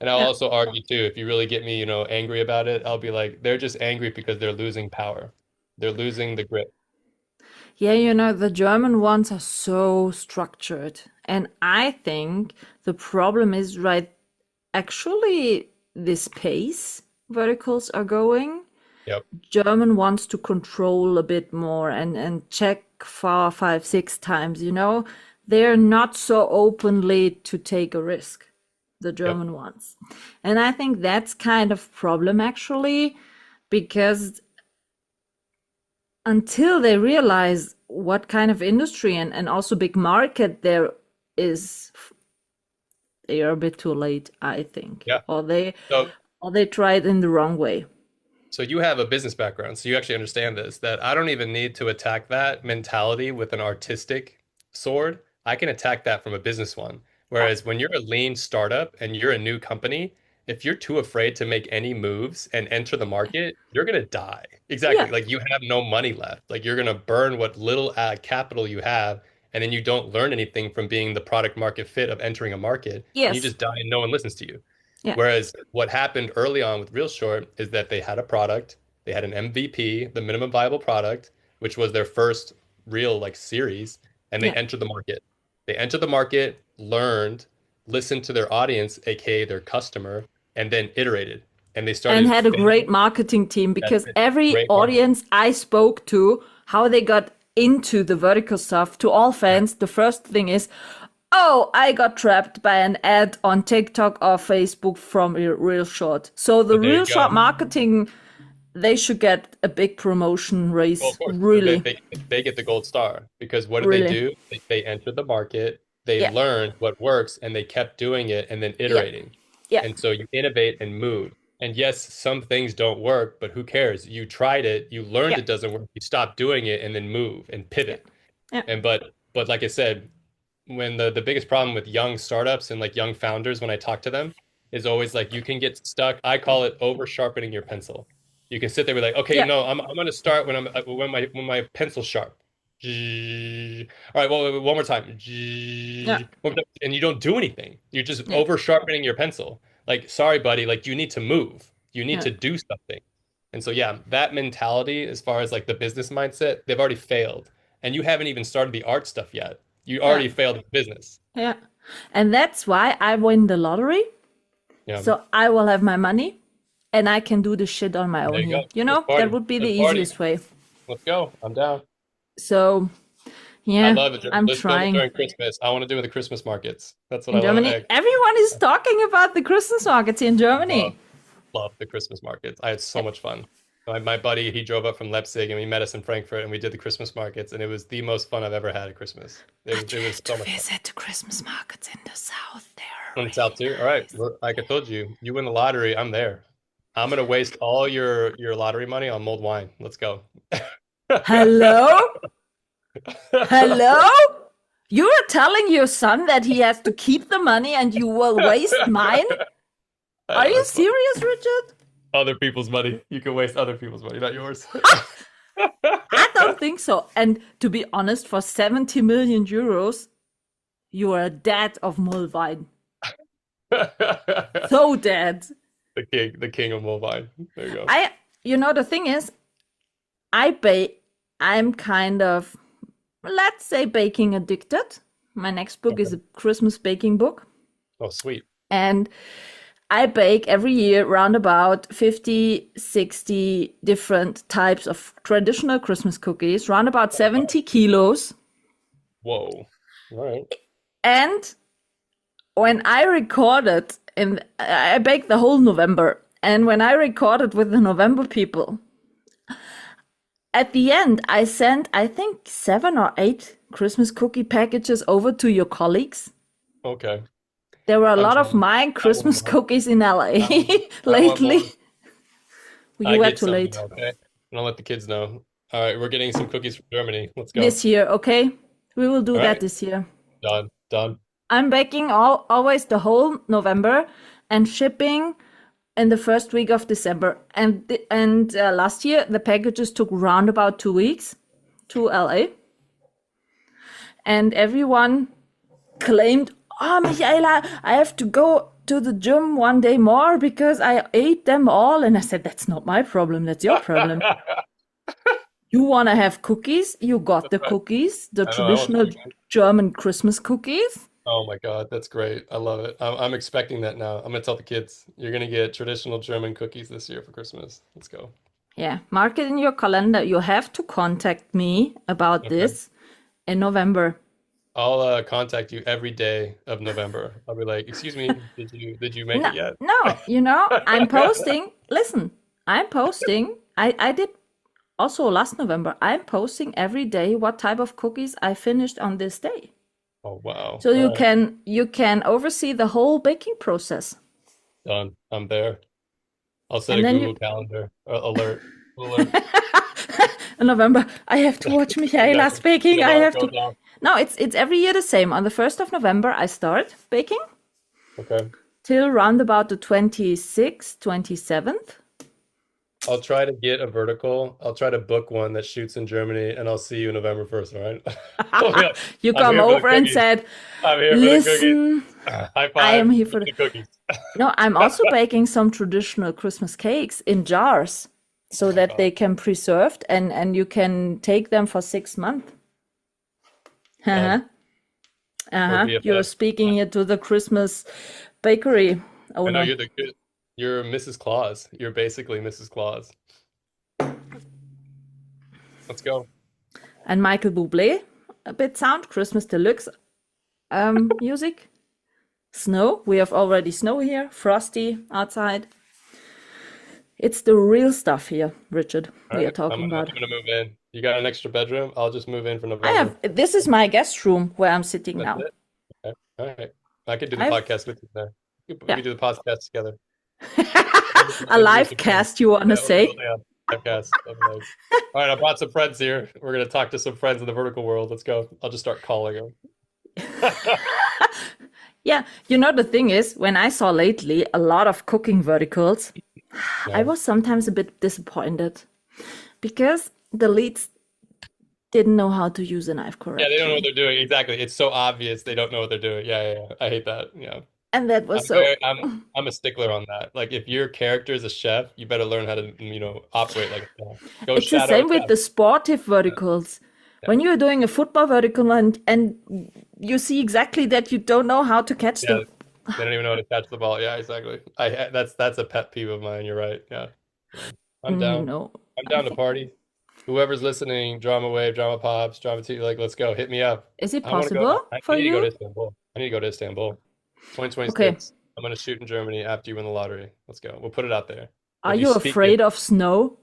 And I'll Yeah. also argue too, if you really get me, angry about it, I'll be like, they're just angry because they're losing power. They're losing the grip. Yeah, the German ones are so structured. And I think the problem is actually this pace verticals are going. Yep. German wants to control a bit more and check 5, 6 times, They're not so openly to take a risk, the Yep. German ones. And I think that's kind of problem actually, because until they realize what kind of industry and also big market there is, they are a bit too late, I think. Yeah. Or they So tried in the wrong way. So you have a business background, so you actually understand this, that I don't even need to attack that mentality with an artistic sword. I can attack that from a business one. Yeah. Whereas when you're a lean startup and you're a new company, if you're too afraid to make any moves and enter the market, you're gonna die. Exactly. Yeah. Like you have no money left. Like you're gonna burn what little capital you have, and then you don't learn anything from being the product market fit of entering a market, and you Yes. just die and no one listens to you. Yeah. Whereas what happened early on with ReelShort is that they had a product, they had an MVP, the minimum viable product, which was their first real like series, and they Yeah. entered the market. They entered the market, learned, listened to their audience, aka their customer, and then iterated. And they And started had a great failing. marketing team, That's because it. every Great marketing. audience I spoke to, how they got into the vertical stuff, to all fans, the first thing is, oh, I got trapped by an ad on TikTok or Facebook from ReelShort. So the But there you ReelShort go. marketing, they should get a big promotion Well, race. of course, they, Really, they they get the gold star because what did they really. do? They entered the market, they Yeah, learned what works, and they kept doing it and then yeah, iterating. yeah, And so you innovate and move. And yes, some things don't work, but who cares? You tried it, you learned yeah, it doesn't work, you stop doing it and then move and yeah, pivot. yeah, And but like I said, when the biggest problem with young startups and like young founders when I talk to them is always like you can get stuck. I call it over sharpening your pencil. You can sit there and be like, okay, yeah, no, I'm gonna start when I'm when my pencil's sharp. All right, well, one more time. yeah, And you don't do anything. You're just yeah, over sharpening your pencil. Like, sorry, buddy, like you need to move. You need yeah, to do something. And so yeah, that mentality as far as like the business mindset, they've already failed. And you haven't even started the art stuff yet. You yeah, already failed in business. yeah. And that's why I win the lottery. Yeah. So I will have my money and I can do the shit on my There own you go. here. Let's That party. would be the Let's party. easiest way. Let's go. I'm down. So, I yeah, love it. I'm Let's build it trying. during Christmas. I want to do the Christmas markets. That's what In I want Germany, to everyone is talking about the Christmas markets in love. Germany. Love the Christmas markets. I had so Yeah. much fun. My buddy, he drove up from Leipzig and we met us in Frankfurt and we did the Christmas markets and it was the most fun I've ever had at Christmas. But you It have was to so much fun. visit the Christmas markets in the south. They are On the really South too. All right. nice. Well, like I told you, you win the lottery, I'm there. I'm gonna waste all your lottery money on mulled wine. Let's go. Hello? Hello? You are telling your son that he has to keep the money and you will waste mine? I Are know, you it's fun. serious, Richard? Other people's money. You can waste other people's money, not yours. I don't think so. And to be honest, for 70 million euros, you are dead of Mullwein. The So dead. king of mulled wine. There you go. The thing is, I'm kind of, let's say, baking addicted. My next book is a Christmas baking book. Oh, sweet. And I bake every year round about 50, 60 different types of traditional Christmas cookies, round about 70 kilos. Whoa. All right. And when I recorded, and I baked the whole November, and when I recorded with the November people, at the end, I sent, I think, 7 or 8 Christmas cookie packages over to your colleagues. Okay. There were a I'm lot of jealous. my Christmas more. cookies in LA I want lately. more. You I were get too some, late. okay? And I'll let the kids know. All right, we're getting some cookies from Germany. Let's go. This year, okay? We will do All that right. this year. Done. I'm baking always the whole November and shipping in the first week of December, and last year the packages took round about 2 weeks to LA, and everyone claimed, "Oh, Michaela, I have to go to the gym one day more because I ate them all." And I said, "That's not my problem. That's your problem. You want to have cookies? You got the Right. cookies, the I know, I want traditional cookies. German Christmas cookies." Oh my God, that's great. I love it. I'm expecting that now. I'm gonna tell the kids, you're gonna get traditional German cookies this year for Christmas. Let's go. Yeah, mark it in your calendar. You have to contact me about Okay. this in November. I'll contact you every day of November. I'll be like, "Excuse me, did you make No, it yet?" no, I'm posting. Listen, I'm posting. I did also last November. I'm posting every day what type of cookies I finished on this day. Oh wow. So All right. you can oversee the whole baking process. Done. I'm there. I'll set a And then Google you Calendar alert. Alert. in November, I have to watch Michaela's Exactly. baking. The I alarm have goes to. off. No, it's every year the same. On the 1st of November, I start baking Okay. till round about the 26th, 27th. I'll try to get a vertical. I'll try to book one that shoots in Germany, and I'll see you November 1st, all right? I'll be like, You I'm come here for the over and cookies. said, I'm here for the cookies. "Listen, High I am five. here Get for the." the cookies. No, I'm also baking some traditional Christmas cakes in jars so Oh my that God. they can preserved and you can take them for 6 months. Uh-huh. Done. We're You're BFFs. speaking here to the Christmas bakery I know owner. you're Mrs. Claus. You're basically Mrs. Claus. Let's go. And Michael Bublé, a bit sound, Christmas Deluxe music. Snow, we have already snow here, frosty outside. It's the real stuff here, Richard, All we are right. talking I'm about. gonna move in. You got an extra bedroom? I'll just move in for I have, November. this is my guest room where I'm sitting That's now. it. Okay. All right. I could do the I've, podcast with you there. We yeah, could do the podcast together. a live cast, you want to Yeah, we'll do say? a podcast. I'm like, all right, I brought some friends here. We're gonna talk to some friends in the vertical world. Let's go. I'll just start calling them. Yeah, the thing is, when I saw lately a lot of cooking verticals, I Yeah. was sometimes a bit disappointed because the leads didn't know how to use a knife Yeah, they don't know what correctly. they're doing. Exactly. It's so obvious they don't know what they're doing. Yeah, yeah, yeah. I hate that. Yeah. And that was I'm so. very, I'm a stickler on that. Like if your character is a chef, you better learn how to, operate like a chef. Go It's the shadow a same with chef. the sportive Yeah. verticals. Yeah. When you're doing a football vertical and you see exactly that you don't know how to catch Yeah. the. They don't even know how to catch the ball. Yeah, exactly. That's a pet peeve of mine. You're right. Yeah. Yeah. I'm down. No, I'm I down to think. party. Whoever's listening, Drama Wave, Drama Pops, Drama T, like, let's go. Hit me up. Is it I want to go. possible I for need to go to you? Istanbul. I need to go to Istanbul. Okay. 2026. I'm gonna shoot in Germany after you win the lottery. Let's go. We'll put it out there. Are If you you speak it, afraid of snow?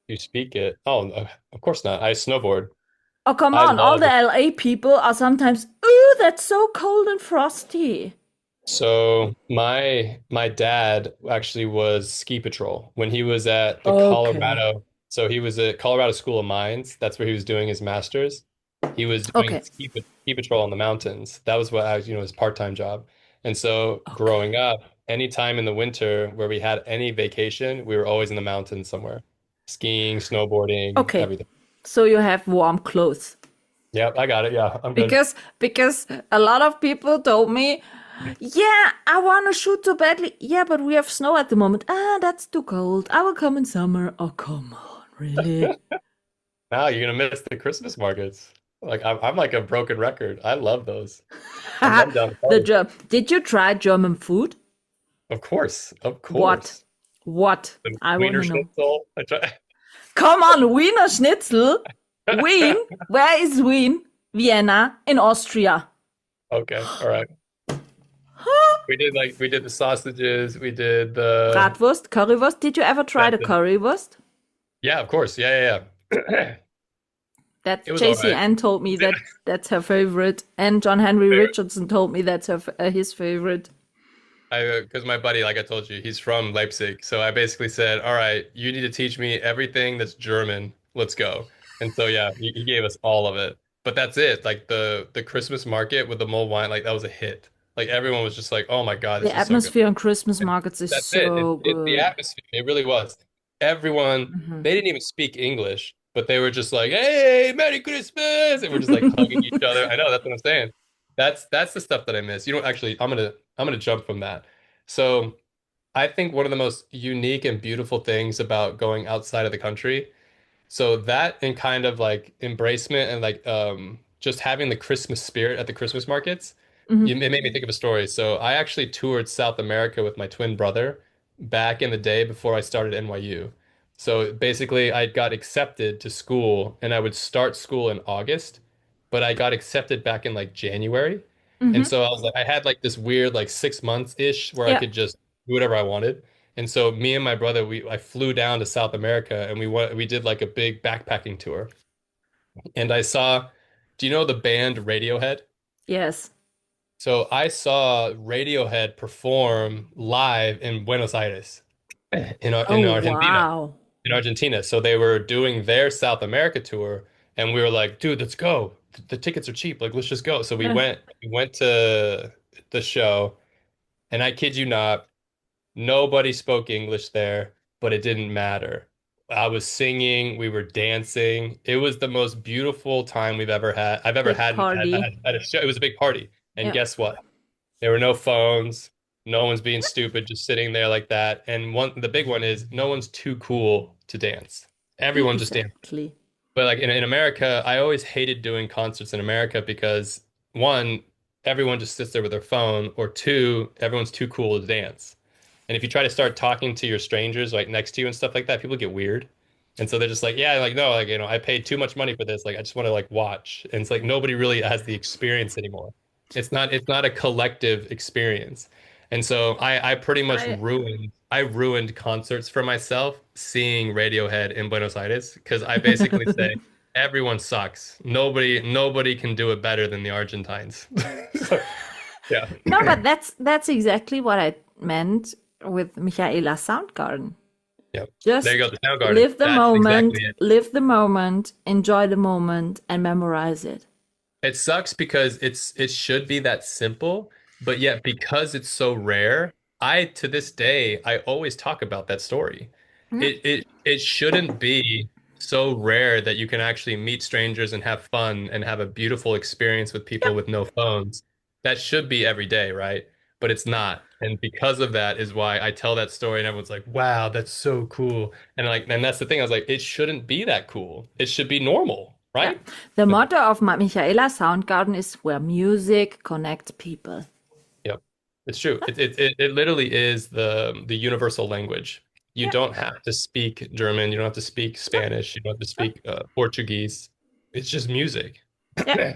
you speak it. Oh, no, of course not. I snowboard. Oh, come I on. All love the it. LA people are sometimes, ooh, that's so cold and frosty. So my dad actually was ski patrol when he was at the Okay. Colorado. So he was at Colorado School of Mines. That's where he was doing his master's. He was doing Okay. ski patrol on the mountains. That was what I was, his part-time job. And so Okay. growing up, anytime in the winter where we had any vacation, we were always in the mountains somewhere, skiing, snowboarding, Okay. everything. So you have warm clothes. Yep, I got it. Yeah, I'm good. Because a lot of people told me, yeah, I want to shoot so badly. Yeah, but we have snow at the moment. Ah, that's too cold. I will come in summer. Oh, come on, really? Now you're gonna miss the Christmas markets. Like I'm like a broken record. I love those. I'm down to The party. Did you try German food? Of course, of What? course. What? The I want Wiener to know. Schnitzel. I try. Come on, Wiener Schnitzel. Wien? Where is Wien? Vienna in Austria. Okay, all right. We did the sausages. We did the Bratwurst, Currywurst. Did you ever try that's the it. currywurst? Yeah, of course. Yeah, yeah, yeah. That It was all JC right. Ann told me that that's her favorite, and John Henry Richardson told me that's his favorite. Because my buddy, like I told you, he's from Leipzig. So I basically said, all right, you need to teach me everything that's German. Let's go. And so yeah, he gave us all of it. But that's it. Like the Christmas market with the mulled wine, like that was a hit. Like everyone was just like, "Oh my God, The this is so good." atmosphere on Christmas markets is That's it. so It's the good. atmosphere. It really was. Everyone, Hmm. they didn't even speak English, but they were just like, "Hey, Merry Christmas!" And we're just like hugging each other. I know that's what I'm saying. That's the stuff that I miss. You know, actually, I'm gonna jump from that. So I think one of the most unique and beautiful things about going outside of the country, so that and kind of like embracement and like just having the Christmas spirit at the Christmas markets, Hmm. it made me think of a story. So I actually toured South America with my twin brother back in the day before I started NYU. So basically I got accepted to school and I would start school in August, but I got accepted back in like January. And Hmm. so I was like I had like this weird like 6 months ish where I Yeah. could just do whatever I wanted. And so me and my brother, I flew down to South America and we did like a big backpacking tour. And I saw, do you know the band Radiohead? Yes. So I saw Radiohead perform live in Buenos Aires, Oh, in Argentina. wow. In Argentina. So they were doing their South America tour, and we were like, dude, let's go. The tickets are cheap. Like, let's just go. So Yeah. we went to the show, and I kid you not, nobody spoke English there, but it didn't matter. I was singing, we were dancing. It was the most beautiful time I've ever Big had party. at a show. It was a big party. And Yeah. guess what? There were no phones. No one's being stupid, just sitting there like that. And the big one is no one's too cool to dance. Everyone just dances. Exactly. But like in America, I always hated doing concerts in America because one, everyone just sits there with their phone, or two, everyone's too cool to dance. And if you try to start talking to your strangers like next to you and stuff like that, people get weird. And so they're just like, yeah, like no, like I paid too much money for this. Like I just want to like watch. And it's like nobody really has the experience anymore. It's not a collective experience. And so I pretty much I I ruined concerts for myself seeing Radiohead in Buenos Aires because I basically say everyone sucks. Nobody can do it better than the Argentines. So, yeah. No, but that's exactly what I meant with Michaela Soundgarden. Yeah. There you go, Just the Soundgarden. That's exactly it. live the moment, enjoy the moment, and memorize it. It sucks because it should be that simple, but yet because it's so rare, I to this day I always talk about that story. Mm. It shouldn't be so rare that you can actually meet strangers and have fun and have a beautiful experience with people with no phones. That should be every day, right? But it's not. And because of that is why I tell that story and everyone's like, "Wow, that's so cool." And that's the thing. I was like, it shouldn't be that cool. It should be normal, Yeah. right? The motto of Michaela Soundgarden is where music connects people. Yep. It's true. It literally is the universal language. You Yeah. don't have to speak German. You don't have to speak Spanish. You don't have to speak Portuguese. It's just music. Yeah.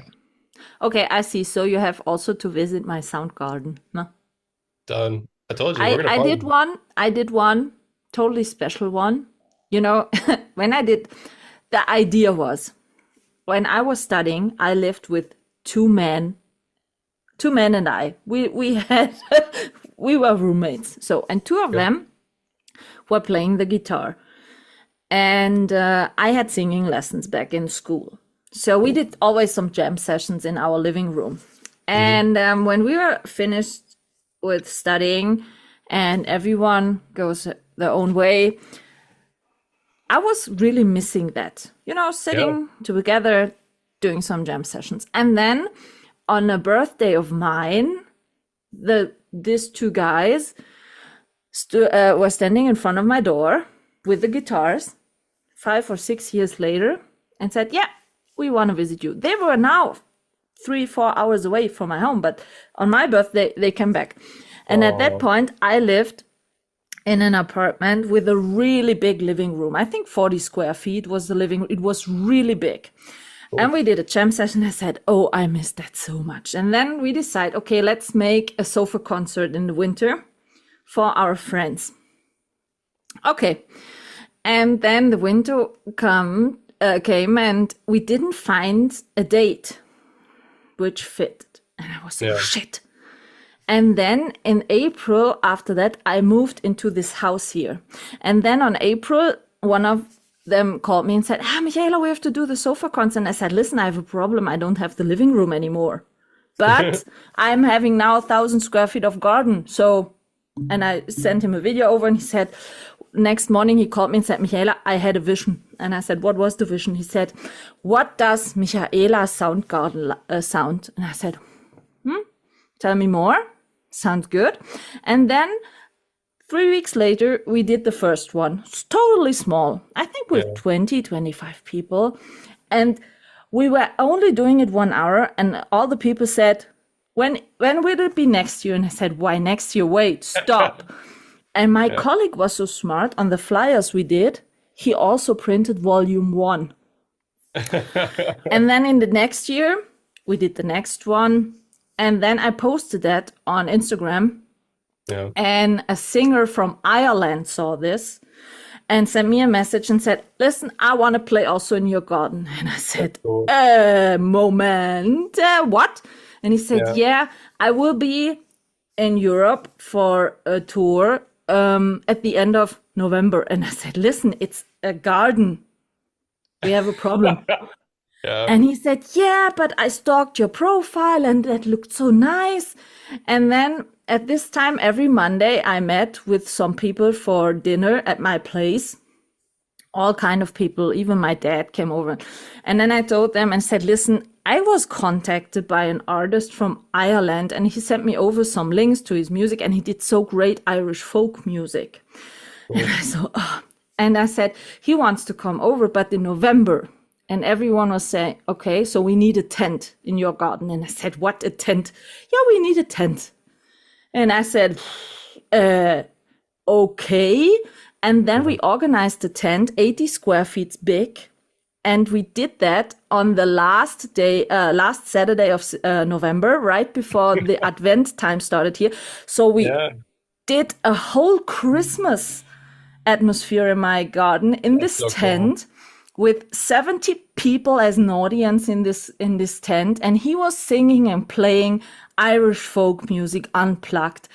Okay, I see. So you have also to visit my Soundgarden. No? Done. I told you we're gonna I did party. one. I did one totally special one. You know, when I did, the idea was when I was studying, I lived with two men and I. We had we were roommates. So and two of Yeah. them were playing the guitar, and I had singing lessons back in school. So we did always some jam sessions in our living room. And when we were finished with studying, and everyone goes their own way, I was really missing that. You know, Yeah. sitting together, doing some jam sessions. And then on a birthday of mine, these two guys were standing in front of my door with the guitars 5 or 6 years later and said, yeah, we want to visit you. They were now 3-4 hours away from my home, but on my birthday, they came back. And at that Oh, point, I lived in an apartment with a really big living room. I think 40 square feet was the living room. It was really big. And we did a jam session. I said, oh, I miss that so much. And then we decided, okay, let's make a sofa concert in the winter for our friends. Okay. And then the winter came and we didn't find a date which fit. And I was like, yeah. shit. And then in April, after that, I moved into this house here. And then on April, one of them called me and said, Michaela, we have to do the sofa concert. And I said, listen, I have a problem. I don't have the living room anymore. but I'm having now 1,000 square feet of garden. So, and I sent him a video over and he said, next morning he called me and said, Michaela, I had a vision. And I said, what was the vision? He said, what does Michaela's sound garden sound? And I said, tell me more. Sounds good. And then 3 weeks later, we did the first one. It's totally small. I think with 20, 25 people. And we were only doing it 1 hour. And all the people said, when will it be next year? And I said, why next year? Wait, stop. And my colleague was so smart. On the flyers we did, he also printed volume 1. And then in the next year, we did the next one. And then I posted that on Instagram. Yeah. And a singer from Ireland saw this and sent me a message and said, listen, I want to play also in your garden. And I said, Cool. Moment, what? And he said, yeah, I will be in Europe for a tour at the end of November. And I said, listen, it's a garden. We have a problem. Yeah. And he said, yeah, but I stalked your profile and that looked so nice. And then at this time, every Monday, I met with some people for dinner at my place. All kind of people, even my dad came over. And then I told them and said, listen, I was contacted by an artist from Ireland and he sent me over some links to his music and he did so great Irish folk music. Cool. And I said, he wants to come over, but in November. And everyone was saying, okay, so we need a tent in your garden. And I said, what, a tent? Yeah, we need a tent. And I said, okay. And then we organized the tent, 80 square feet big. And we did that on the last Saturday of November, right before the Advent time started here. So we did a whole Christmas atmosphere in my garden in this tent. Cool. With 70 people as an audience in this tent, and he was singing and playing Irish folk music unplugged.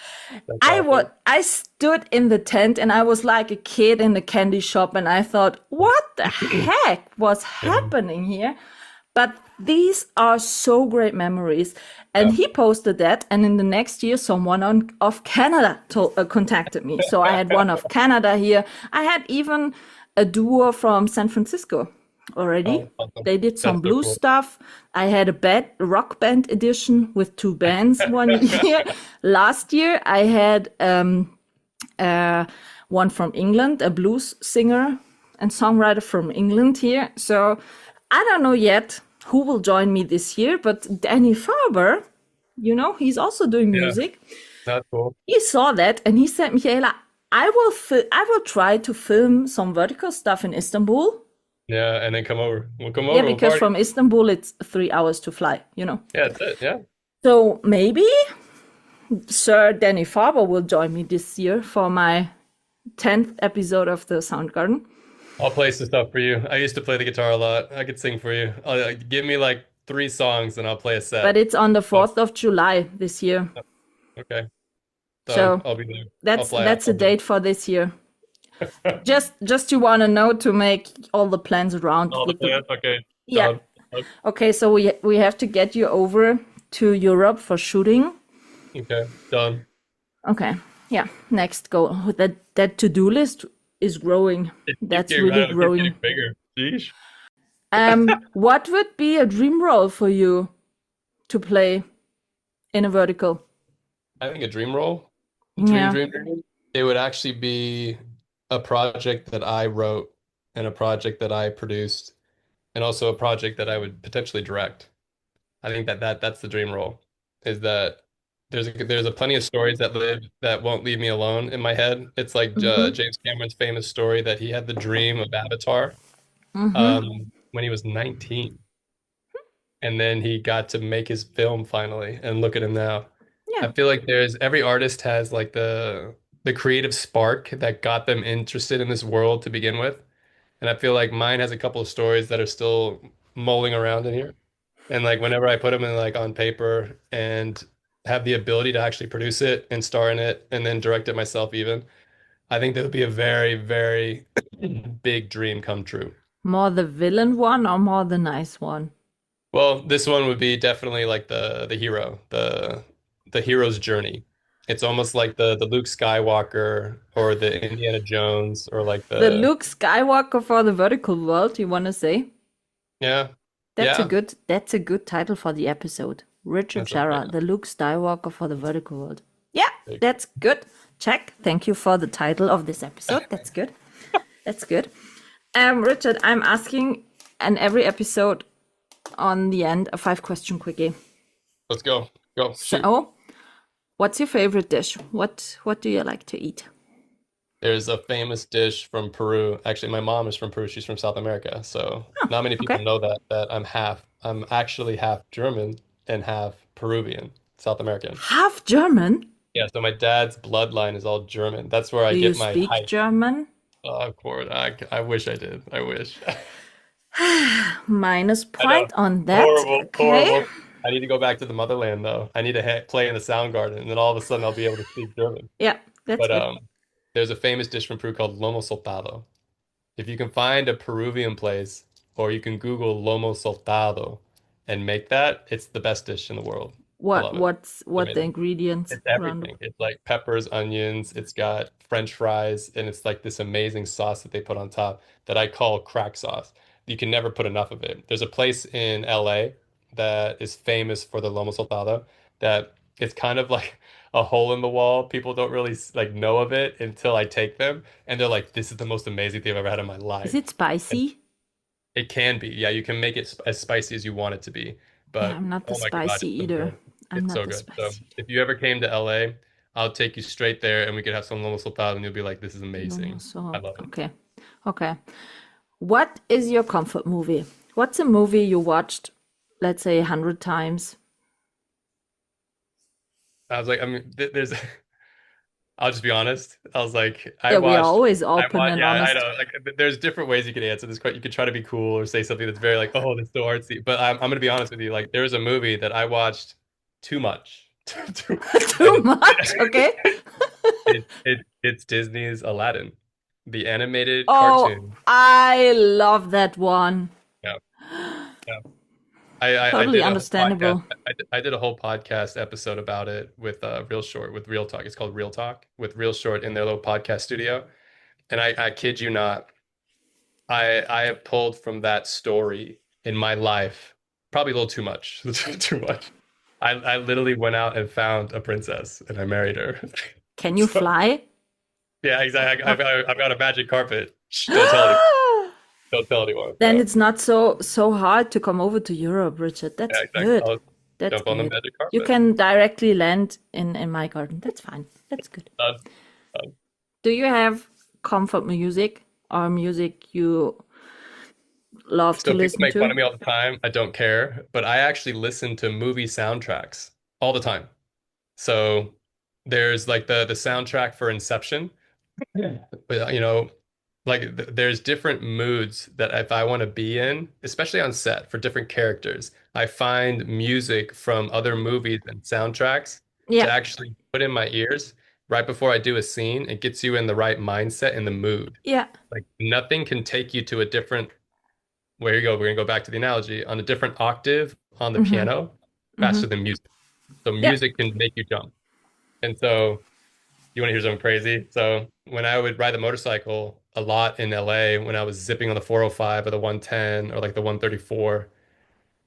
I stood in the tent and I was like a kid in a candy shop, and I thought, what the heck was happening here? But these are so great memories. And he posted that, and in the next year, someone of Canada contacted me. So I had one of Canada here. I had even a duo from San Francisco already. Oh, awesome. They did some blues stuff. I had a rock band edition with 2 bands one year. Last year, I had one from England, a blues singer and songwriter from England here. So I don't know yet who will join me this year, but Danny Farber, he's also doing music. That's cool. He saw that and he said, Michaela, I will try to film some vertical stuff in Istanbul. Yeah, and then come over. We'll come over. Yeah, because from Istanbul it's 3 hours to fly, Yeah, that's it, yeah. So maybe Sir Danny Farber will join me this year for my 10th episode of the Soundgarden. I'll play some stuff for you. I used to play the guitar a lot. I could sing for you. Give me like 3 songs and I'll play a set. But it's on the 4th of July this year. Okay. So I'll be there. That's a date for this year. just you want to know to make all the plans around. All the plans, okay. Yeah. Okay, so we have to get you over to Europe for shooting. Okay, done. Okay, yeah. Next goal. That to-do list is growing. That's really growing. It's getting bigger. Sheesh. What would be a dream role for you to play in a vertical? I think a dream role. Dream. It would actually be a project that I wrote and a project that I produced and also a project that I would potentially direct. I think that's the dream role, is that there's a plenty of stories that won't leave me alone in my head. It's like James Cameron's famous story that he had the dream of Avatar when he was 19. And then he got to make his film finally, and look at him now. Yeah. I feel like every artist has like the creative spark that got them interested in this world to begin with. And I feel like mine has a couple of stories that are still mulling around in here. And like whenever I put them in like on paper and have the ability to actually produce it and star in it and then direct it myself even, I think that would be a very, very big dream come true. More the villain one or more the nice one? Well, this one would be definitely like the hero, the hero's journey. It's almost like the Luke Skywalker or the Indiana Jones or like The the Luke Skywalker for the vertical world, you want to say? yeah, That's a yeah. good title for the episode. Richard That's a yeah. Sharrah, the Luke Skywalker for the vertical world. Yeah, Big. that's good. Check. Thank you for the title of this episode. That's good. That's good. Richard, I'm asking in every episode on the end a 5-question quickie. Let's go. Go. Shoot. So, what's your favorite dish? What do you like to eat? There's a famous dish from Peru. Actually, my mom is from Peru. She's from South America. So Oh, not many people okay. know that I'm actually half German and half Peruvian, South American. Half German? Yeah, so my dad's bloodline is all German. That's where I Do you get my speak height. German? Oh, of course. I wish I did. I wish. Minus I know. point on that. Horrible, Okay. horrible. I need to go back to the motherland though. I need to play in the sound garden, and then all of a sudden I'll be able to speak German. Yeah, that's But good. there's a famous dish from Peru called lomo saltado. If you can find a Peruvian place, or you can Google lomo saltado and make that, it's the best dish in the world. I What love it. what's It's what the amazing. ingredients It's around? everything. It's like peppers, onions, it's got French fries, and it's like this amazing sauce that they put on top that I call crack sauce. You can never put enough of it. There's a place in LA that is famous for the lomo saltado that it's kind of like a hole in the wall. People don't really like know of it until I take them, and they're like, "This is the most amazing thing I've ever had in my Is life." it And spicy? it can be. Yeah, you can make it as spicy as you want it to be. Yeah, But I'm not the oh my God, spicy it's so eater. good. I'm It's not so the good. So spicy if you ever came to LA, I'll take you straight there and we could have some lomo saltado and you'll be like, this is eater. amazing. I So, love it. okay. Okay. What is your comfort movie? What's a movie you watched, let's say, 100 times? I was like, I mean, there's, I'll just be honest. I was like, Yeah, we are always open and yeah, I honest. know. Like, there's different ways you can answer this question. You could try to be cool or say something that's very like, oh, that's so artsy. But I'm gonna be honest with you. Like, there's a movie that I watched too much. Too- Too much, okay? it's Disney's Aladdin, the animated Oh, cartoon. I love that one. Yeah, yeah. I Totally did a whole podcast. understandable. I did a whole podcast episode about it with ReelShort with Real Talk. It's called Real Talk with ReelShort in their little podcast studio. And I kid you not, I have pulled from that story in my life probably a little too much, too much. I literally went out and found a princess and I married her. Can you So fly? yeah, exactly. Okay. I've got a magic carpet. Shh, don't tell anyone. Don't tell anyone. Then So it's not so hard to come over to Europe, Richard. yeah, That's exactly. good. I'll That's jump on the good. magic You carpet. can directly land in my garden. That's fine. That's good. Done. Done. Do you have comfort music or music you love to So people listen make fun of to? me all the time. I don't care, but I actually listen to movie soundtracks all the time. So there's like the soundtrack for Inception. Yeah. But, like there's different moods that if I want to be in, especially on set for different characters, I find music from other movies and soundtracks to Yeah. actually put in my ears right before I do a scene. It gets you in the right mindset and the mood. Yeah. Like nothing can take you to a different where you go. We're gonna go back to the analogy on a different octave on the Mm-hmm. piano faster Mm-hmm. than music. So Yeah. music can make you jump. And so you want to hear something crazy? So when I would ride the motorcycle a lot in LA, when I was zipping on the 405 or the 110 or like the 134,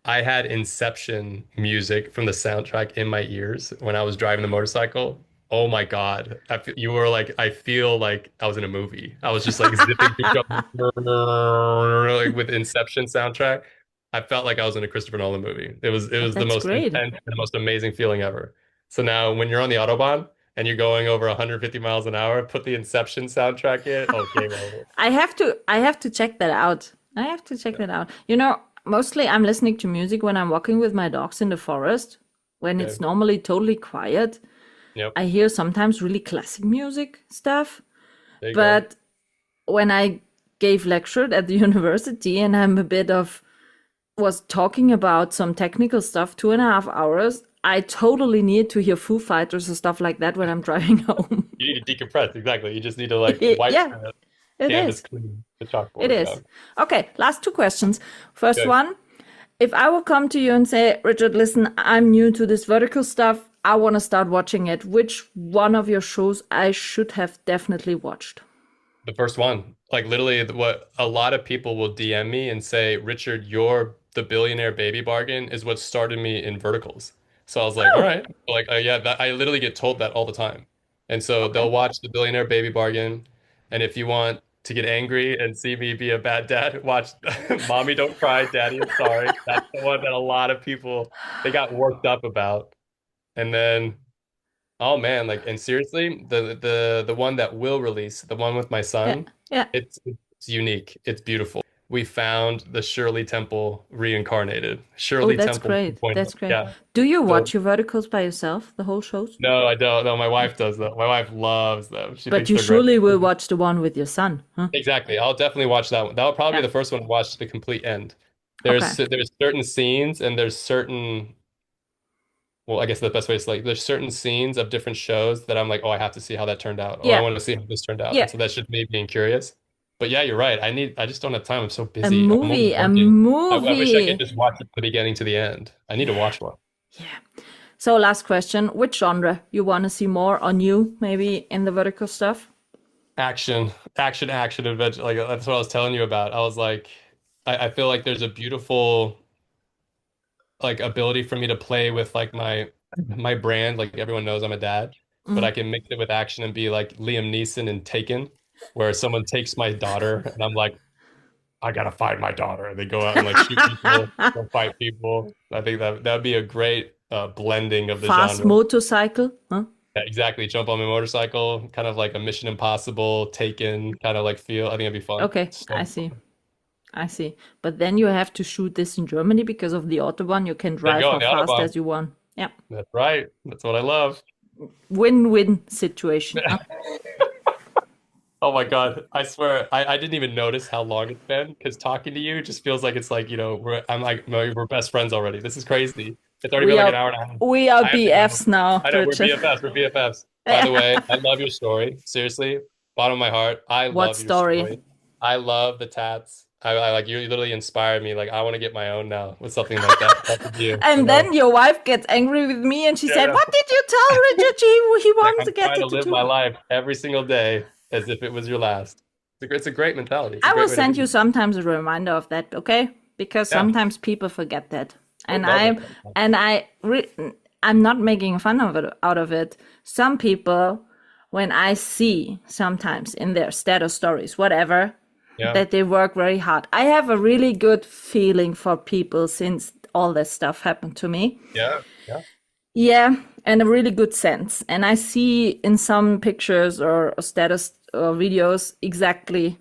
I had Inception music from the soundtrack in my ears when I was driving the motorcycle. Oh my God. You were like, I feel like I was in a movie. I was just like zipping through like with Inception soundtrack. I felt like I was in a Christopher Nolan movie. It was the That's most great. intense and the most amazing feeling ever. So now when you're on the Autobahn and you're going over 150 miles an hour, put the Inception soundtrack in. Oh, game over. I have to check that out. I have to check that out. Mostly I'm listening to music when I'm walking with my dogs in the forest, when Okay. it's normally totally quiet. Yep. I hear sometimes really classic music stuff, There you go. but when I gave lectured at the university and was talking about some technical stuff 2.5 hours, I totally need to hear Foo Fighters or stuff like that when I'm driving home. You need to decompress. Exactly. You just need to like wipe Yeah, the it canvas is. clean, the It chalkboard. Yeah. is. Okay, last 2 questions. First Okay. one, if I would come to you and say, Richard, listen, I'm new to this vertical stuff, I want to start watching it, which one of your shows I should have definitely watched? The first one, like literally, what a lot of people will DM me and say, Richard, your The Billionaire Baby Bargain is what started me in verticals. So I was like, all Oh, right, like, yeah, I literally get told that all the time. And so okay. they'll watch The Billionaire Baby Bargain. And if you want to get angry and see me be a bad dad, watch Mommy Don't Cry, Daddy I'm Sorry. That's the one that a lot of people they got worked up about. And then oh man, like and seriously, the one that will release, the one with my Yeah, son, yeah. it's unique. It's beautiful. We found the Shirley Temple reincarnated. Oh, Shirley that's Temple great. 2.0. That's great. Yeah. Do you So watch your verticals by yourself, the whole shows? no, I don't. No, my wife does though. My wife loves them. She But thinks you they're great. surely will watch the one with your son, huh? Exactly. I'll definitely watch that one. That'll probably Yeah. be the first one to watch to the complete end. Okay. There's certain scenes and there's certain well, I guess the best way is like there's certain scenes of different shows that I'm like, oh, I have to see how that turned out. Oh, I Yeah. want to see how this turned out. Yeah. And so that's just me being curious. But yeah, you're right. I just don't have time. I'm so A busy. I'm always movie, a working. I wish I could movie. just watch it from the beginning to the end. I need to Yeah. watch one. Yeah. So last question, which genre you want to see more on you, maybe in the vertical stuff? Action, adventure. Like that's what I was telling you about. I was like, I feel like there's a beautiful like ability for me to play with like my brand. Like everyone knows I'm a dad, but I Mm. can mix it with action and be like Liam Neeson in Taken, where someone takes my daughter and I'm like, I gotta find my daughter. And they go out and like shoot people, go fight people. I think that'd be a great blending of the Fast genre. motorcycle, huh? Yeah, exactly. Jump on my motorcycle, kind of like a Mission Impossible, Taken kind of like feel. I think it'd be fun. Okay, I So see. I see. But then you have to shoot this in Germany because of the Autobahn. You can there you drive go, how on the fast Autobahn. as you want. Yeah. That's right. That's what I love. Win-win situation, huh? Oh my God. I swear, I didn't even notice how long it's been because talking to you just feels like it's like, I'm like, we're best friends already. This is crazy. It's already been We like an are hour and a half. we are I have to go. BFs now, I know, we're Richard. BFFs. We're BFFs. By the Yeah. way, I love your story. Seriously, bottom of my heart, I What love your story? story. I love the tats. I like you literally inspired me. Like I want to get my own now with something like that. That's with you. I And know. then your wife gets angry with me and she Yeah, said, yeah. "What did you tell Richard? He Like wants to I'm get trying the to live my tattoo." life every single day as if it was your last. It's a great mentality. It's a I will great way to send you be. sometimes a reminder of that, okay? Because Yeah, sometimes people forget that. I And love it. I'm not making fun of it out of it. Some people, when I see sometimes in their status stories, whatever, Yeah, that they work very hard. I have a really good feeling for people since all this stuff happened to me. yeah, yeah. Yeah, and a really good sense. And I see in some pictures or status or videos exactly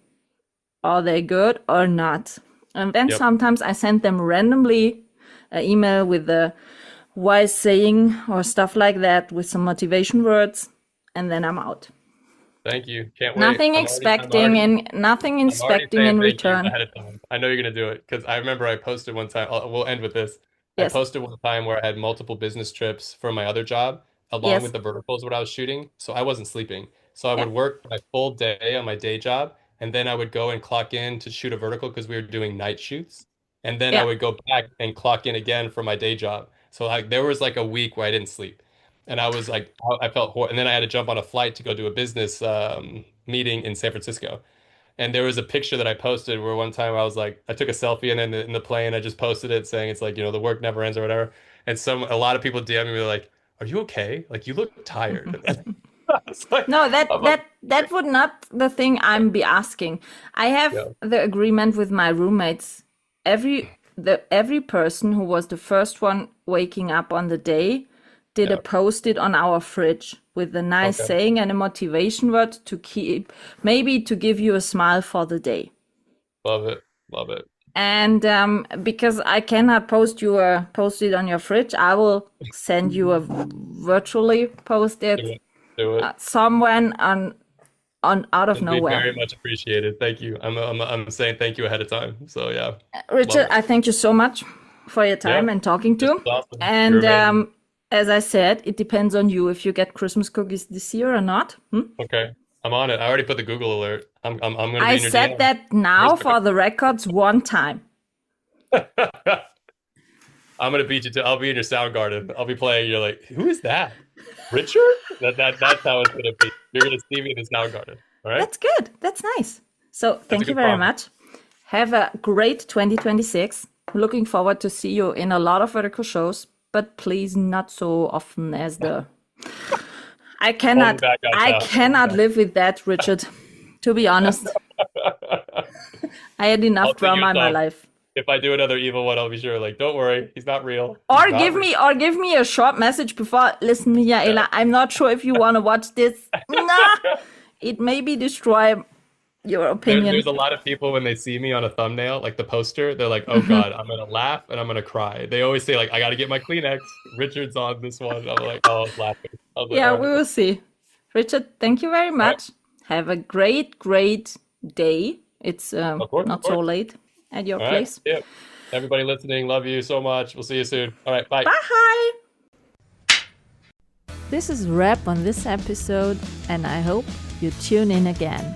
are they good or not. And then Yep. sometimes I send them randomly an email with a wise saying or stuff like that with some motivation words, and then I'm out. Thank you. Can't wait. Nothing expecting and nothing I'm already expecting saying in thank you return. ahead of time. I know you're gonna do it because I remember I posted one time. We'll end with this. I Yes, posted one time where I had multiple business trips for my other job, along yes, with the verticals what I was shooting. So I wasn't sleeping. So I yeah, would work my full day on my day job, and then I would go and clock in to shoot a vertical because we were doing night shoots. And then I yeah, would go back and clock in again for my day job. So like there was like a week where I didn't sleep. And I was like, I felt and then I had to jump on a flight to go do a business meeting in San Francisco. And there was a picture that I posted where one time I was like, I took a selfie and then in the plane I just posted it saying it's like, the work never ends or whatever. And a lot of people DM me like, "Are you okay? Like you look tired." It's like, no, I'm like, that would not the thing I'm be asking. I have yeah, the agreement with my roommates. Every person who was the first one waking up on the day did a yeah, post-it on our fridge with a nice okay, saying and a motivation word to keep, maybe to give you a smile for the day. love it, love it. And because I cannot post-it on your fridge, I will send you a virtually Do post-it it, do it. somewhere on out of It'd be nowhere. very much appreciated. Thank you. I'm saying thank you ahead of time. So yeah, love Richard, it. I thank you so much for your Yeah, time and talking this to. is awesome. You're And amazing. as I said, it depends on you if you get Christmas cookies this year or not. Okay, I'm on it. I already put the Google alert. I'm gonna be I in your said DM. that now Where's my for the records one time. I'm gonna beat you to. I'll be in your Soundgarden. I'll be playing. You're like, who is that? Richard? That's how it's gonna be. You're gonna see me in the Soundgarden. All right. That's good. That's nice. So thank you good very promise. much. Have a great 2026. Looking forward to see you in a lot of vertical shows, but please not so often as the. I cannot live with that, Richard. To be honest, I had enough I'll drama in my yourself. life. If I do another evil one, I'll be sure. Like, don't worry, he's not real. Or He's not give real. me a short message before. Listen, Michaela, I'm not sure if you want to watch this. Nah, it maybe destroy your opinion. There's a lot of people when they see me on a thumbnail, like the poster, they're like, "Oh God, I'm gonna laugh and I'm gonna cry." They always say like, "I got to get my Kleenex." Richard's on this one. I'm like, "Oh, I was laughing." I was like, Yeah, "All we right." will see. Richard, thank you very much. Have a great day. It's Of course, not of so course. late at your All right. place. Yeah. Everybody listening, love you so much. We'll see you soon. All right. Bye. Bye. This is a wrap on this episode, and I hope you tune in again.